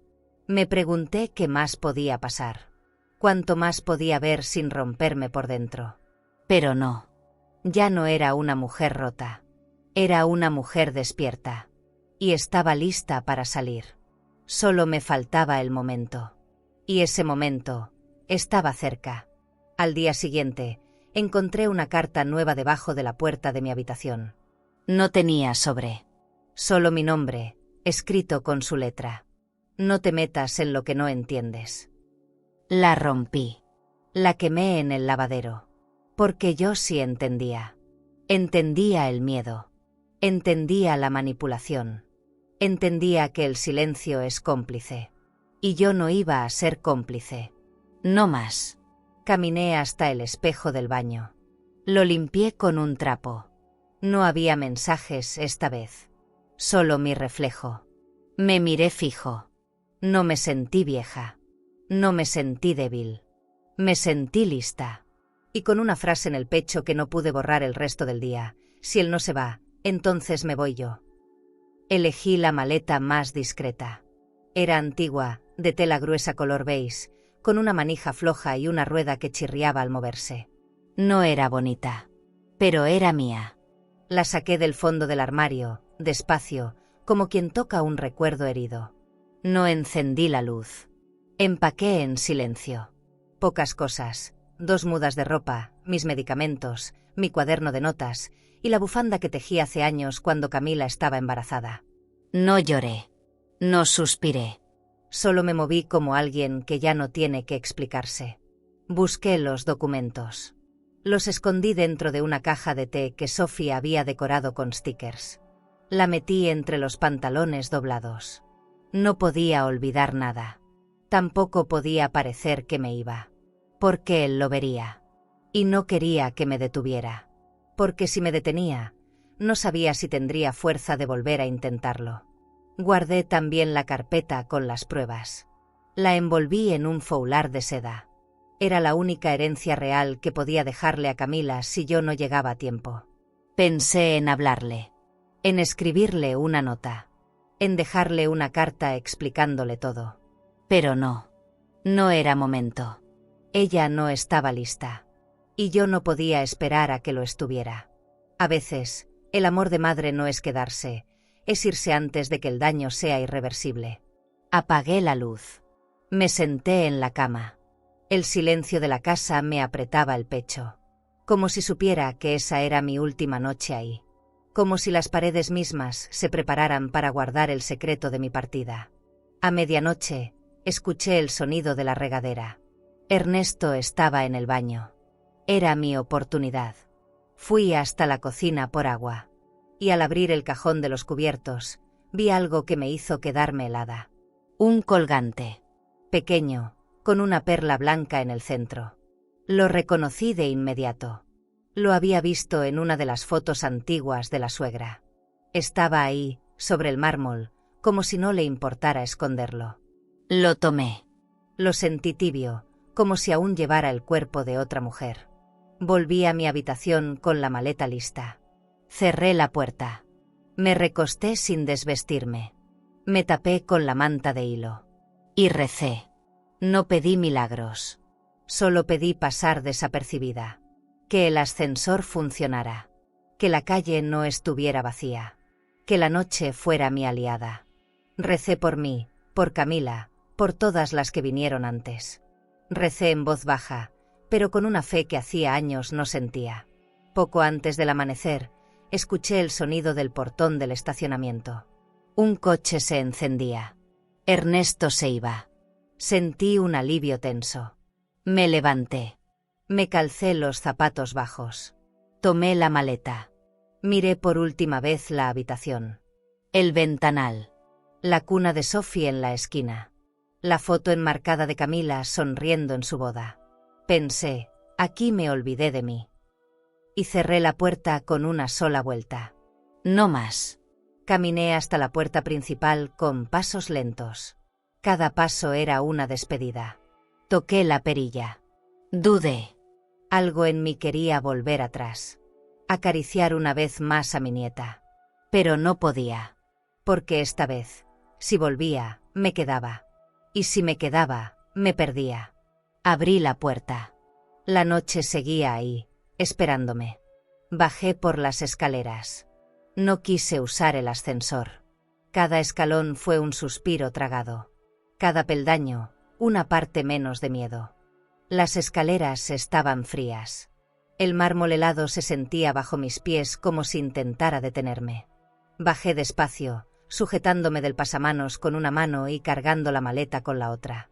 Me pregunté qué más podía pasar. Cuánto más podía ver sin romperme por dentro. Pero no. Ya no era una mujer rota. Era una mujer despierta. Y estaba lista para salir. Solo me faltaba el momento. Y ese momento estaba cerca. Al día siguiente, encontré una carta nueva debajo de la puerta de mi habitación. No tenía sobre. Solo mi nombre, escrito con su letra. No te metas en lo que no entiendes. La rompí. La quemé en el lavadero. Porque yo sí entendía. Entendía el miedo. Entendía la manipulación. Entendía que el silencio es cómplice. Y yo no iba a ser cómplice. No más. Caminé hasta el espejo del baño. Lo limpié con un trapo. No había mensajes esta vez. Solo mi reflejo. Me miré fijo. No me sentí vieja. No me sentí débil. Me sentí lista. Y con una frase en el pecho que no pude borrar el resto del día. Si él no se va, entonces me voy yo. Elegí la maleta más discreta. Era antigua, de tela gruesa color beige, con una manija floja y una rueda que chirriaba al moverse. No era bonita. Pero era mía. La saqué del fondo del armario, despacio, como quien toca un recuerdo herido. No encendí la luz. Empaqué en silencio. Pocas cosas, 2 mudas de ropa, mis medicamentos, mi cuaderno de notas y la bufanda que tejí hace años cuando Camila estaba embarazada. No lloré. No suspiré. Solo me moví como alguien que ya no tiene que explicarse. Busqué los documentos. Los escondí dentro de una caja de té que Sophie había decorado con stickers. La metí entre los pantalones doblados. No podía olvidar nada. Tampoco podía parecer que me iba. Porque él lo vería. Y no quería que me detuviera. Porque si me detenía, no sabía si tendría fuerza de volver a intentarlo. Guardé también la carpeta con las pruebas. La envolví en un foulard de seda. Era la única herencia real que podía dejarle a Camila si yo no llegaba a tiempo. Pensé en hablarle, en escribirle una nota, en dejarle una carta explicándole todo. Pero no era momento. Ella no estaba lista. Y yo no podía esperar a que lo estuviera. A veces, el amor de madre no es quedarse, es irse antes de que el daño sea irreversible. Apagué la luz. Me senté en la cama. El silencio de la casa me apretaba el pecho. Como si supiera que esa era mi última noche ahí. Como si las paredes mismas se prepararan para guardar el secreto de mi partida. A medianoche, escuché el sonido de la regadera. Ernesto estaba en el baño. Era mi oportunidad. Fui hasta la cocina por agua. Y al abrir el cajón de los cubiertos, vi algo que me hizo quedarme helada. Un colgante. Pequeño, con una perla blanca en el centro. Lo reconocí de inmediato. Lo había visto en una de las fotos antiguas de la suegra. Estaba ahí, sobre el mármol, como si no le importara esconderlo. Lo tomé. Lo sentí tibio, como si aún llevara el cuerpo de otra mujer. Volví a mi habitación con la maleta lista. Cerré la puerta. Me recosté sin desvestirme. Me tapé con la manta de hilo. Y recé. No pedí milagros. Solo pedí pasar desapercibida. Que el ascensor funcionara. Que la calle no estuviera vacía. Que la noche fuera mi aliada. Recé por mí, por Camila, por todas las que vinieron antes. Recé en voz baja, pero con una fe que hacía años no sentía. Poco antes del amanecer, escuché el sonido del portón del estacionamiento. Un coche se encendía. Ernesto se iba. Sentí un alivio tenso. Me levanté. Me calcé los zapatos bajos. Tomé la maleta. Miré por última vez la habitación. El ventanal. La cuna de Sophie en la esquina. La foto enmarcada de Camila sonriendo en su boda. Pensé, aquí me olvidé de mí. Y cerré la puerta con una sola vuelta. No más. Caminé hasta la puerta principal con pasos lentos. Cada paso era una despedida. Toqué la perilla. Dudé. Algo en mí quería volver atrás. Acariciar una vez más a mi nieta. Pero no podía. Porque esta vez, si volvía, me quedaba. Y si me quedaba, me perdía. Abrí la puerta. La noche seguía ahí, esperándome. Bajé por las escaleras. No quise usar el ascensor. Cada escalón fue un suspiro tragado. Cada peldaño, una parte menos de miedo. Las escaleras estaban frías. El mármol helado se sentía bajo mis pies como si intentara detenerme. Bajé despacio, sujetándome del pasamanos con una mano y cargando la maleta con la otra.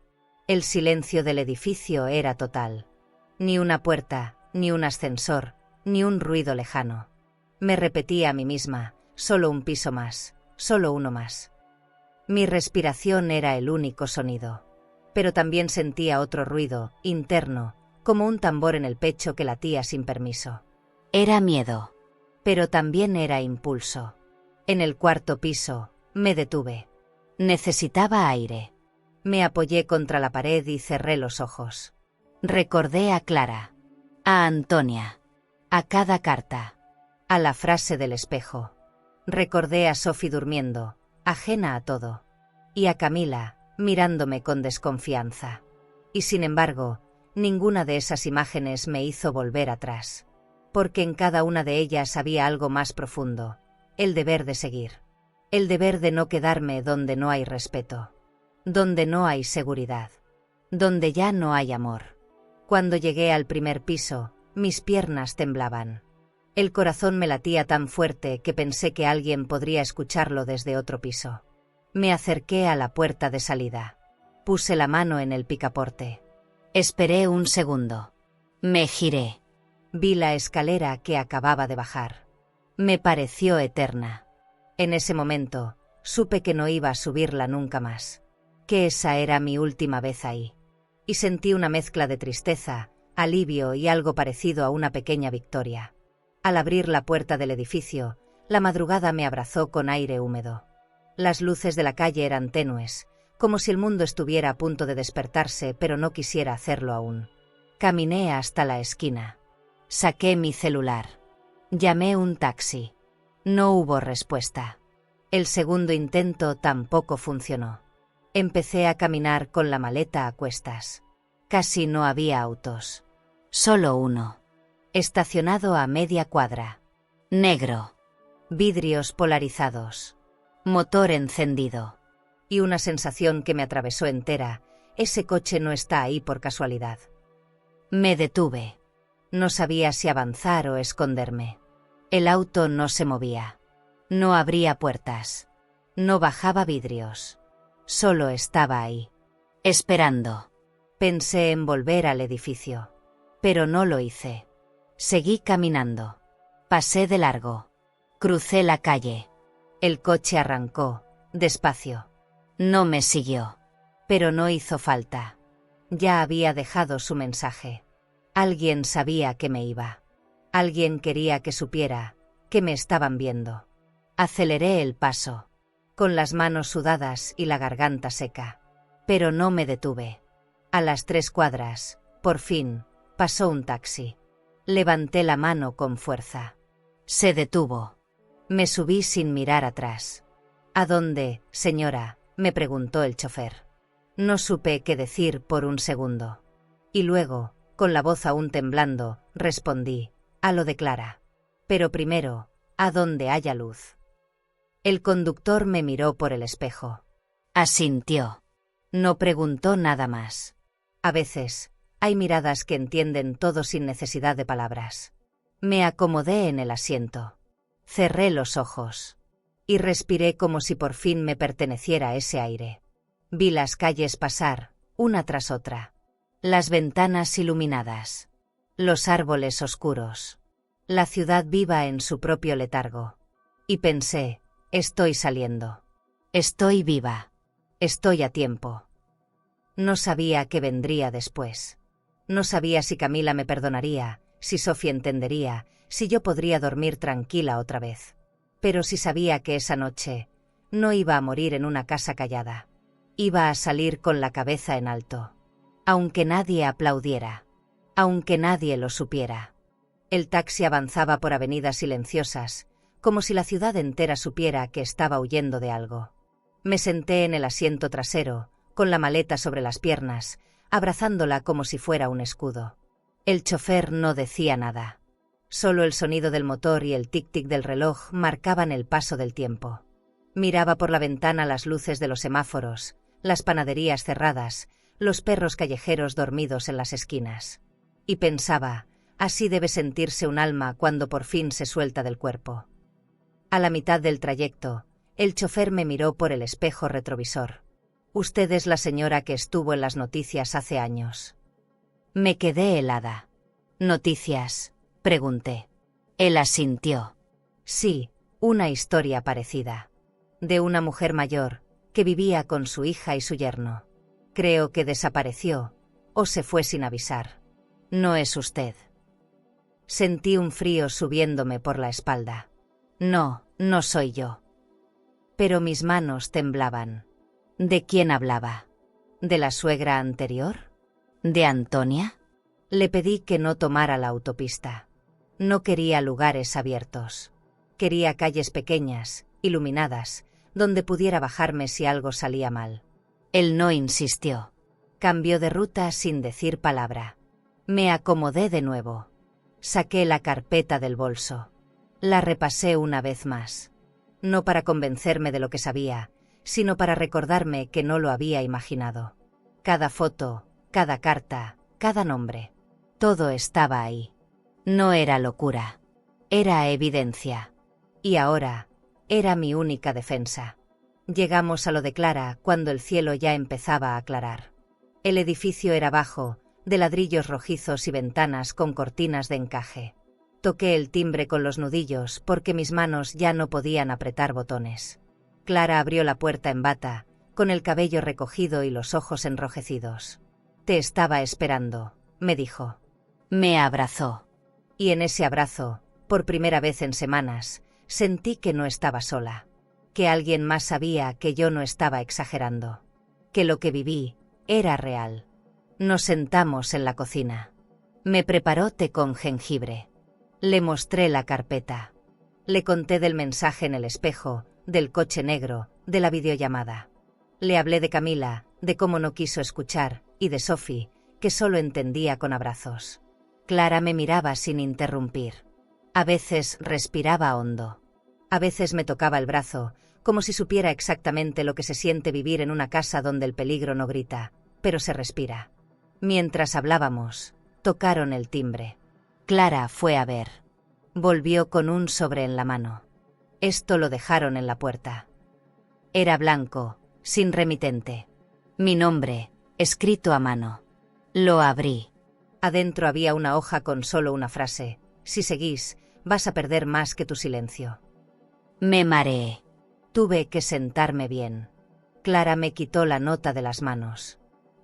El silencio del edificio era total. Ni una puerta, ni un ascensor, ni un ruido lejano. Me repetía a mí misma, solo un piso más, solo uno más. Mi respiración era el único sonido. Pero también sentía otro ruido, interno, como un tambor en el pecho que latía sin permiso. Era miedo. Pero también era impulso. En el cuarto piso, me detuve. Necesitaba aire. Me apoyé contra la pared y cerré los ojos. Recordé a Clara, a Antonia, a cada carta, a la frase del espejo. Recordé a Sophie durmiendo, ajena a todo, y a Camila, mirándome con desconfianza. Y sin embargo, ninguna de esas imágenes me hizo volver atrás. Porque en cada una de ellas había algo más profundo, el deber de seguir. El deber de no quedarme donde no hay respeto, donde no hay seguridad, donde ya no hay amor. Cuando llegué al primer piso, mis piernas temblaban. El corazón me latía tan fuerte que pensé que alguien podría escucharlo desde otro piso. Me acerqué a la puerta de salida. Puse la mano en el picaporte. Esperé un segundo. Me giré. Vi la escalera que acababa de bajar. Me pareció eterna. En ese momento, supe que no iba a subirla nunca más, que esa era mi última vez ahí. Y sentí una mezcla de tristeza, alivio y algo parecido a una pequeña victoria. Al abrir la puerta del edificio, la madrugada me abrazó con aire húmedo. Las luces de la calle eran tenues, como si el mundo estuviera a punto de despertarse, pero no quisiera hacerlo aún. Caminé hasta la esquina. Saqué mi celular. Llamé un taxi. No hubo respuesta. El segundo intento tampoco funcionó. Empecé a caminar con la maleta a cuestas. Casi no había autos. Solo uno. Estacionado a media cuadra. Negro. Vidrios polarizados. Motor encendido. Y una sensación que me atravesó entera: ese coche no está ahí por casualidad. Me detuve. No sabía si avanzar o esconderme. El auto no se movía. No abría puertas. No bajaba vidrios. Solo estaba ahí. Esperando. Pensé en volver al edificio. Pero no lo hice. Seguí caminando. Pasé de largo. Crucé la calle. El coche arrancó, despacio. No me siguió. Pero no hizo falta. Ya había dejado su mensaje. Alguien sabía que me iba. Alguien quería que supiera que me estaban viendo. Aceleré el paso, con las manos sudadas y la garganta seca. Pero no me detuve. A las 3 cuadras, por fin, pasó un taxi. Levanté la mano con fuerza. Se detuvo. Me subí sin mirar atrás. ¿A dónde, señora?, me preguntó el chofer. No supe qué decir por un segundo. Y luego, con la voz aún temblando, respondí: a lo de Clara. Pero primero, a donde haya luz. El conductor me miró por el espejo. Asintió. No preguntó nada más. A veces, hay miradas que entienden todo sin necesidad de palabras. Me acomodé en el asiento. Cerré los ojos. Y respiré como si por fin me perteneciera ese aire. Vi las calles pasar, una tras otra. Las ventanas iluminadas. Los árboles oscuros. La ciudad viva en su propio letargo. Y pensé: estoy saliendo. Estoy viva. Estoy a tiempo. No sabía qué vendría después. No sabía si Camila me perdonaría, si Sofía entendería, si yo podría dormir tranquila otra vez. Pero sí sabía que esa noche no iba a morir en una casa callada. Iba a salir con la cabeza en alto. Aunque nadie aplaudiera. Aunque nadie lo supiera. El taxi avanzaba por avenidas silenciosas, como si la ciudad entera supiera que estaba huyendo de algo. Me senté en el asiento trasero, con la maleta sobre las piernas, abrazándola como si fuera un escudo. El chofer no decía nada. Solo el sonido del motor y el tic-tic del reloj marcaban el paso del tiempo. Miraba por la ventana las luces de los semáforos, las panaderías cerradas, los perros callejeros dormidos en las esquinas. Y pensaba: así debe sentirse un alma cuando por fin se suelta del cuerpo. A la mitad del trayecto, el chofer me miró por el espejo retrovisor. Usted es la señora que estuvo en las noticias hace años. Me quedé helada. ¿Noticias?, pregunté. Él asintió. Sí, una historia parecida. De una mujer mayor, que vivía con su hija y su yerno. Creo que desapareció, o se fue sin avisar. No es usted. Sentí un frío subiéndome por la espalda. No, no soy yo. Pero mis manos temblaban. ¿De quién hablaba? ¿De la suegra anterior? ¿De Antonia? Le pedí que no tomara la autopista. No quería lugares abiertos. Quería calles pequeñas, iluminadas, donde pudiera bajarme si algo salía mal. Él no insistió. Cambió de ruta sin decir palabra. Me acomodé de nuevo. Saqué la carpeta del bolso. La repasé una vez más. No para convencerme de lo que sabía, sino para recordarme que no lo había imaginado. Cada foto, cada carta, cada nombre. Todo estaba ahí. No era locura. Era evidencia. Y ahora, era mi única defensa. Llegamos a lo de Clara cuando el cielo ya empezaba a aclarar. El edificio era bajo, de ladrillos rojizos y ventanas con cortinas de encaje. Toqué el timbre con los nudillos porque mis manos ya no podían apretar botones. Clara abrió la puerta en bata, con el cabello recogido y los ojos enrojecidos. «Te estaba esperando», me dijo. Me abrazó. Y en ese abrazo, por primera vez en semanas, sentí que no estaba sola. Que alguien más sabía que yo no estaba exagerando. Que lo que viví era real. Nos sentamos en la cocina. Me preparó té con jengibre. Le mostré la carpeta. Le conté del mensaje en el espejo, del coche negro, de la videollamada. Le hablé de Camila, de cómo no quiso escuchar, y de Sophie, que solo entendía con abrazos. Clara me miraba sin interrumpir. A veces respiraba hondo. A veces me tocaba el brazo, como si supiera exactamente lo que se siente vivir en una casa donde el peligro no grita, pero se respira. Mientras hablábamos, tocaron el timbre. Clara fue a ver. Volvió con un sobre en la mano. Esto lo dejaron en la puerta. Era blanco, sin remitente. Mi nombre, escrito a mano. Lo abrí. Adentro había una hoja con solo una frase: si seguís, vas a perder más que tu silencio. Me mareé. Tuve que sentarme bien. Clara me quitó la nota de las manos.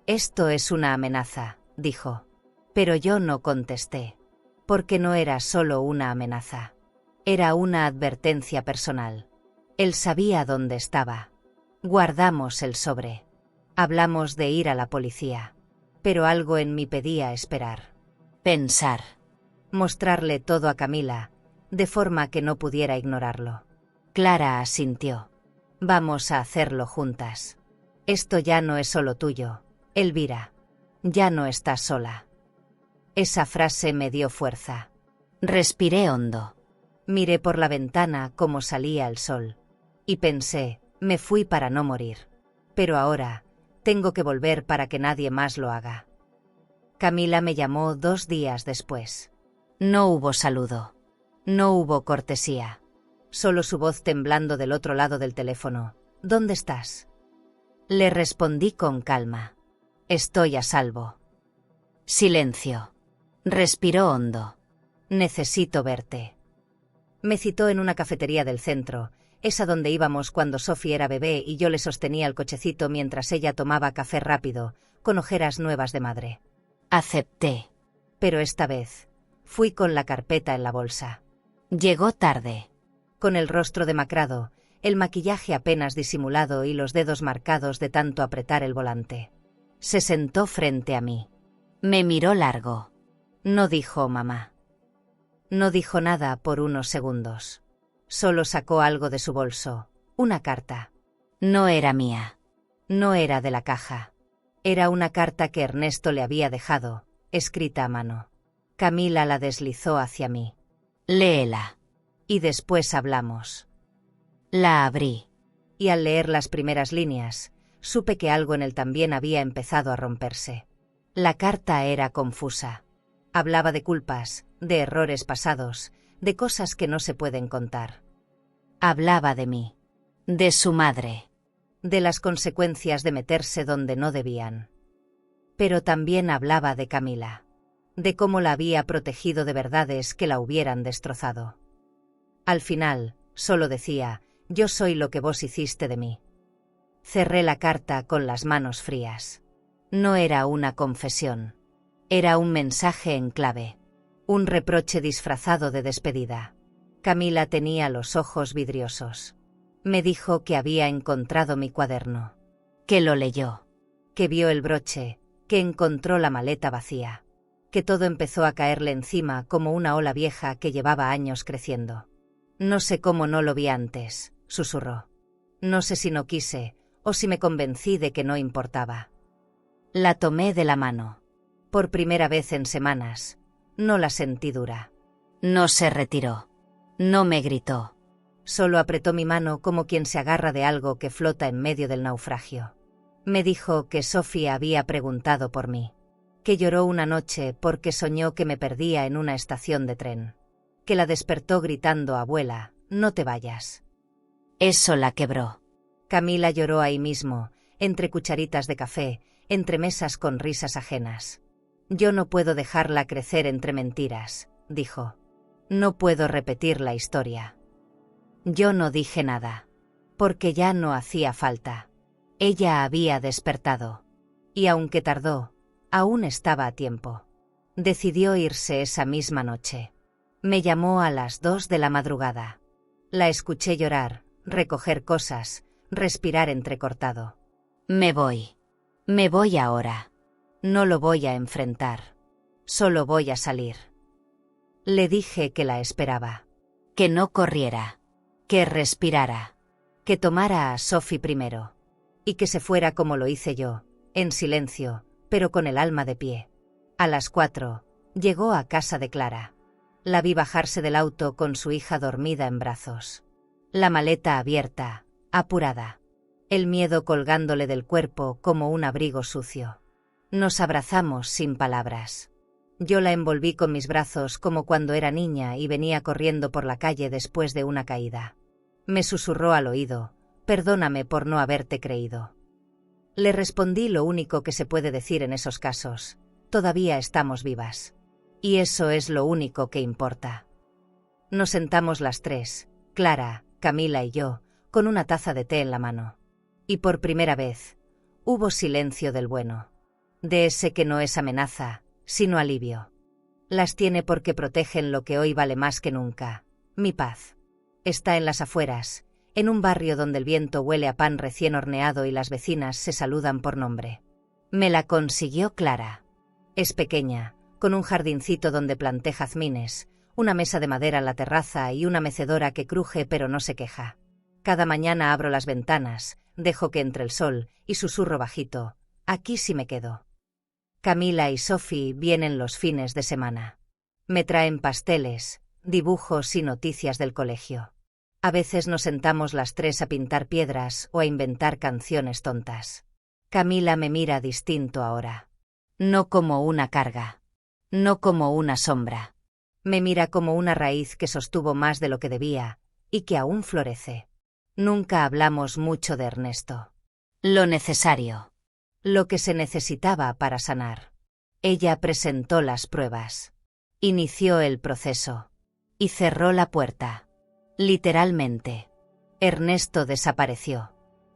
Esto es una amenaza, dijo. Pero yo no contesté. Porque no era solo una amenaza. Era una advertencia personal. Él sabía dónde estaba. Guardamos el sobre. Hablamos de ir a la policía. Pero algo en mí pedía esperar. Pensar. Mostrarle todo a Camila, de forma que no pudiera ignorarlo. Clara asintió. Vamos a hacerlo juntas. Esto ya no es solo tuyo, Elvira. Ya no estás sola. Esa frase me dio fuerza. Respiré hondo. Miré por la ventana cómo salía el sol. Y pensé, me fui para no morir. Pero ahora, tengo que volver para que nadie más lo haga. Camila me llamó 2 días después. No hubo saludo. No hubo cortesía. Solo su voz temblando del otro lado del teléfono. ¿Dónde estás? Le respondí con calma. Estoy a salvo. Silencio. Respiró hondo. Necesito verte. Me citó en una cafetería del centro, esa donde íbamos cuando Sophie era bebé y yo le sostenía el cochecito mientras ella tomaba café rápido, con ojeras nuevas de madre. Acepté. Pero esta vez, fui con la carpeta en la bolsa. Llegó tarde. Con el rostro demacrado, el maquillaje apenas disimulado y los dedos marcados de tanto apretar el volante. Se sentó frente a mí. Me miró largo. No dijo mamá. No dijo nada por unos segundos. Solo sacó algo de su bolso, una carta. No era mía. No era de la caja. Era una carta que Ernesto le había dejado, escrita a mano. Camila la deslizó hacia mí. Léela. Y después hablamos. La abrí. Y al leer las primeras líneas, supe que algo en él también había empezado a romperse. La carta era confusa. Hablaba de culpas, de errores pasados, de cosas que no se pueden contar. Hablaba de mí. De su madre. De las consecuencias de meterse donde no debían. Pero también hablaba de Camila. De cómo la había protegido de verdades que la hubieran destrozado. Al final, solo decía, yo soy lo que vos hiciste de mí. Cerré la carta con las manos frías. No era una confesión. Era un mensaje en clave. Un reproche disfrazado de despedida. Camila tenía los ojos vidriosos. Me dijo que había encontrado mi cuaderno. Que lo leyó. Que vio el broche, que encontró la maleta vacía. Que todo empezó a caerle encima como una ola vieja que llevaba años creciendo. No sé cómo no lo vi antes, susurró. No sé si no quise, o si me convencí de que no importaba. La tomé de la mano. Por primera vez en semanas. No la sentí dura. No se retiró. No me gritó. Solo apretó mi mano como quien se agarra de algo que flota en medio del naufragio. Me dijo que Sophie había preguntado por mí. Que lloró una noche porque soñó que me perdía en una estación de tren. Que la despertó gritando: abuela, no te vayas. Eso la quebró. Camila lloró ahí mismo, entre cucharitas de café, entre mesas con risas ajenas. Yo no puedo dejarla crecer entre mentiras, dijo. No puedo repetir la historia. Yo no dije nada, porque ya no hacía falta. Ella había despertado, y aunque tardó, aún estaba a tiempo. Decidió irse esa misma noche. Me llamó a las 2 de la madrugada. La escuché llorar, recoger cosas, respirar entrecortado. Me voy ahora. No lo voy a enfrentar. Solo voy a salir. Le dije que la esperaba. Que no corriera. Que respirara. Que tomara a Sophie primero. Y que se fuera como lo hice yo, en silencio, pero con el alma de pie. A las 4, llegó a casa de Clara. La vi bajarse del auto con su hija dormida en brazos. La maleta abierta, apurada. El miedo colgándole del cuerpo como un abrigo sucio. Nos abrazamos sin palabras. Yo la envolví con mis brazos como cuando era niña y venía corriendo por la calle después de una caída. Me susurró al oído: «Perdóname por no haberte creído». Le respondí lo único que se puede decir en esos casos: «Todavía estamos vivas. Y eso es lo único que importa». Nos sentamos las tres, Clara, Camila y yo, con una taza de té en la mano. Y por primera vez, hubo silencio del bueno. De ese que no es amenaza, sino alivio. Las tiene porque protegen lo que hoy vale más que nunca: mi paz. Está en las afueras, en un barrio donde el viento huele a pan recién horneado y las vecinas se saludan por nombre. Me la consiguió Clara. Es pequeña, con un jardincito donde planté jazmines, una mesa de madera en la terraza y una mecedora que cruje pero no se queja. Cada mañana abro las ventanas, dejo que entre el sol y susurro bajito: «Aquí sí me quedo». Camila y Sophie vienen los fines de semana. Me traen pasteles, dibujos y noticias del colegio. A veces nos sentamos las tres a pintar piedras o a inventar canciones tontas. Camila me mira distinto ahora. No como una carga. No como una sombra. Me mira como una raíz que sostuvo más de lo que debía y que aún florece. Nunca hablamos mucho de Ernesto. Lo necesario. Lo que se necesitaba para sanar. Ella presentó las pruebas. Inició el proceso. Y cerró la puerta. Literalmente. Ernesto desapareció.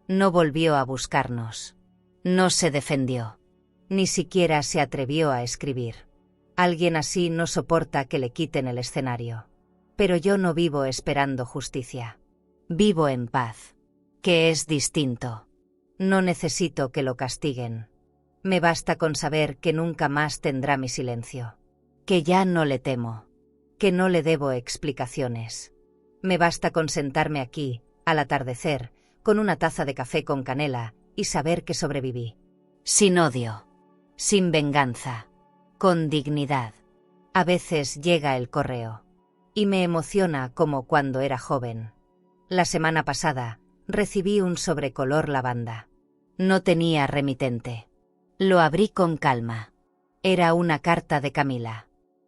No volvió a buscarnos. No se defendió. Ni siquiera se atrevió a escribir. Alguien así no soporta que le quiten el escenario. Pero yo no vivo esperando justicia. Vivo en paz. Que es distinto. No necesito que lo castiguen. Me basta con saber que nunca más tendrá mi silencio. Que ya no le temo. Que no le debo explicaciones. Me basta con sentarme aquí, al atardecer, con una taza de café con canela, y saber que sobreviví. Sin odio. Sin venganza. Con dignidad. A veces llega el correo. Y me emociona como cuando era joven. La semana pasada, recibí un sobre color lavanda. No tenía remitente. Lo abrí con calma. Era una carta de Camila.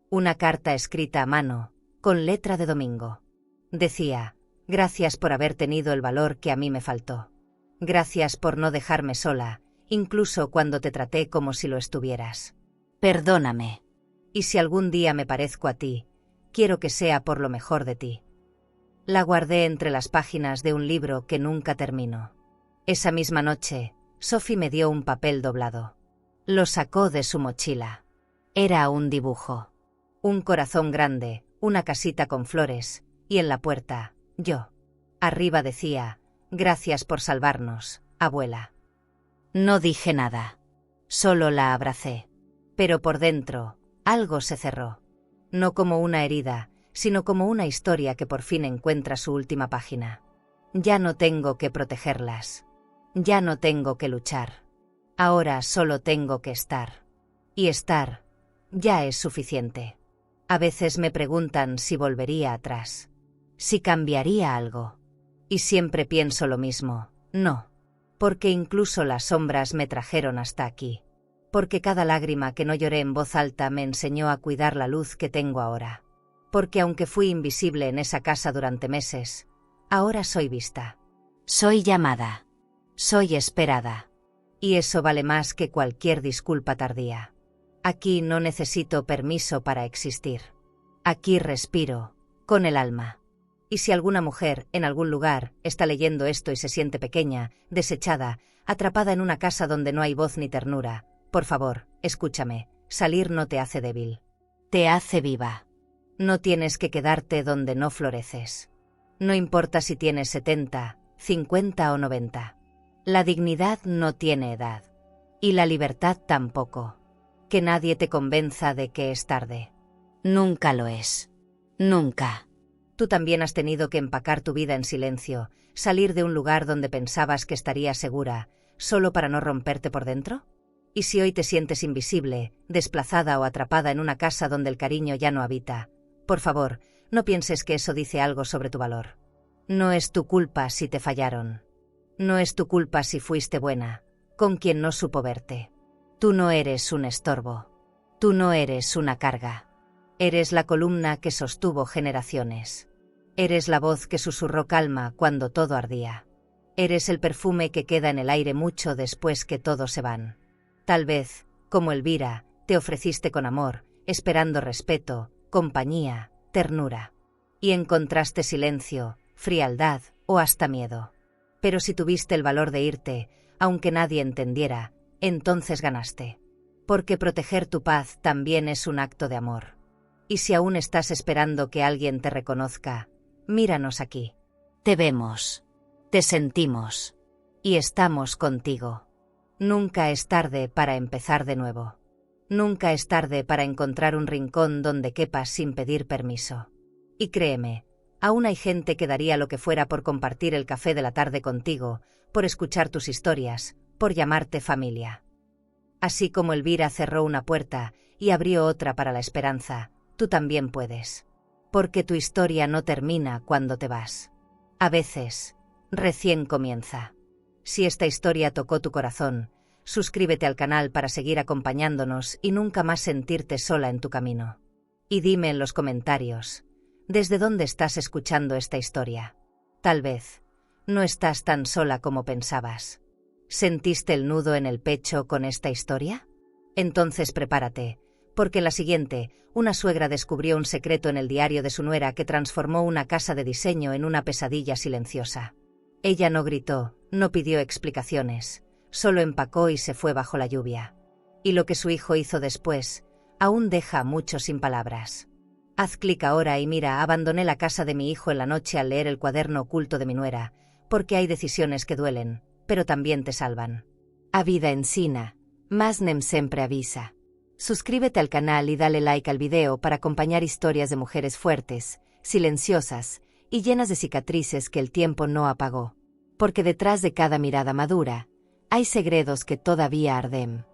Una carta escrita a mano, con letra de domingo. Decía: «Gracias por haber tenido el valor que a mí me faltó. Gracias por no dejarme sola, incluso cuando te traté como si lo estuvieras. Perdóname. Y si algún día me parezco a ti, quiero que sea por lo mejor de ti». La guardé entre las páginas de un libro que nunca terminó. Esa misma noche, Sophie me dio un papel doblado. Lo sacó de su mochila. Era un dibujo. Un corazón grande, una casita con flores, y en la puerta, yo. Arriba decía: «Gracias por salvarnos, abuela». No dije nada. Solo la abracé. Pero por dentro, algo se cerró. No como una herida, sino como una historia que por fin encuentra su última página. Ya no tengo que protegerlas. Ya no tengo que luchar. Ahora solo tengo que estar. Y estar ya es suficiente. A veces me preguntan si volvería atrás. Si cambiaría algo. Y siempre pienso lo mismo: no. Porque incluso las sombras me trajeron hasta aquí. Porque cada lágrima que no lloré en voz alta me enseñó a cuidar la luz que tengo ahora. Porque aunque fui invisible en esa casa durante meses, ahora soy vista. Soy llamada. Soy esperada. Y eso vale más que cualquier disculpa tardía. Aquí no necesito permiso para existir. Aquí respiro, con el alma. Y si alguna mujer, en algún lugar, está leyendo esto y se siente pequeña, desechada, atrapada en una casa donde no hay voz ni ternura, por favor, escúchame, salir no te hace débil. Te hace viva. No tienes que quedarte donde no floreces. No importa si tienes 70, 50 o 90. La dignidad no tiene edad. Y la libertad tampoco. Que nadie te convenza de que es tarde. Nunca lo es. Nunca. Tú también has tenido que empacar tu vida en silencio, salir de un lugar donde pensabas que estarías segura, solo para no romperte por dentro. ¿Y si hoy te sientes invisible, desplazada o atrapada en una casa donde el cariño ya no habita? Por favor, no pienses que eso dice algo sobre tu valor. No es tu culpa si te fallaron. No es tu culpa si fuiste buena, con quien no supo verte. Tú no eres un estorbo. Tú no eres una carga. Eres la columna que sostuvo generaciones. Eres la voz que susurró calma cuando todo ardía. Eres el perfume que queda en el aire mucho después que todos se van. Tal vez, como Elvira, te ofreciste con amor, esperando respeto, compañía, ternura. Y encontraste silencio, frialdad o hasta miedo. Pero si tuviste el valor de irte, aunque nadie entendiera, entonces ganaste. Porque proteger tu paz también es un acto de amor. Y si aún estás esperando que alguien te reconozca, míranos aquí. Te vemos, te sentimos y estamos contigo. Nunca es tarde para empezar de nuevo. Nunca es tarde para encontrar un rincón donde quepas sin pedir permiso. Y créeme, aún hay gente que daría lo que fuera por compartir el café de la tarde contigo, por escuchar tus historias, por llamarte familia. Así como Elvira cerró una puerta y abrió otra para la esperanza, tú también puedes. Porque tu historia no termina cuando te vas. A veces, recién comienza. Si esta historia tocó tu corazón, suscríbete al canal para seguir acompañándonos y nunca más sentirte sola en tu camino. Y dime en los comentarios, ¿desde dónde estás escuchando esta historia? Tal vez, no estás tan sola como pensabas. ¿Sentiste el nudo en el pecho con esta historia? Entonces prepárate, porque en la siguiente, una suegra descubrió un secreto en el diario de su nuera que transformó una casa de diseño en una pesadilla silenciosa. Ella no gritó, no pidió explicaciones, solo empacó y se fue bajo la lluvia. Y lo que su hijo hizo después, aún deja a muchos sin palabras. Haz clic ahora y mira, abandoné la casa de mi hijo en la noche al leer el cuaderno oculto de mi nuera, porque hay decisiones que duelen, pero también te salvan. A vida ensina, mas nem sempre avisa. Suscríbete al canal y dale like al video para acompañar historias de mujeres fuertes, silenciosas y llenas de cicatrices que el tiempo no apagó. Porque detrás de cada mirada madura, hay segredos que todavía arden.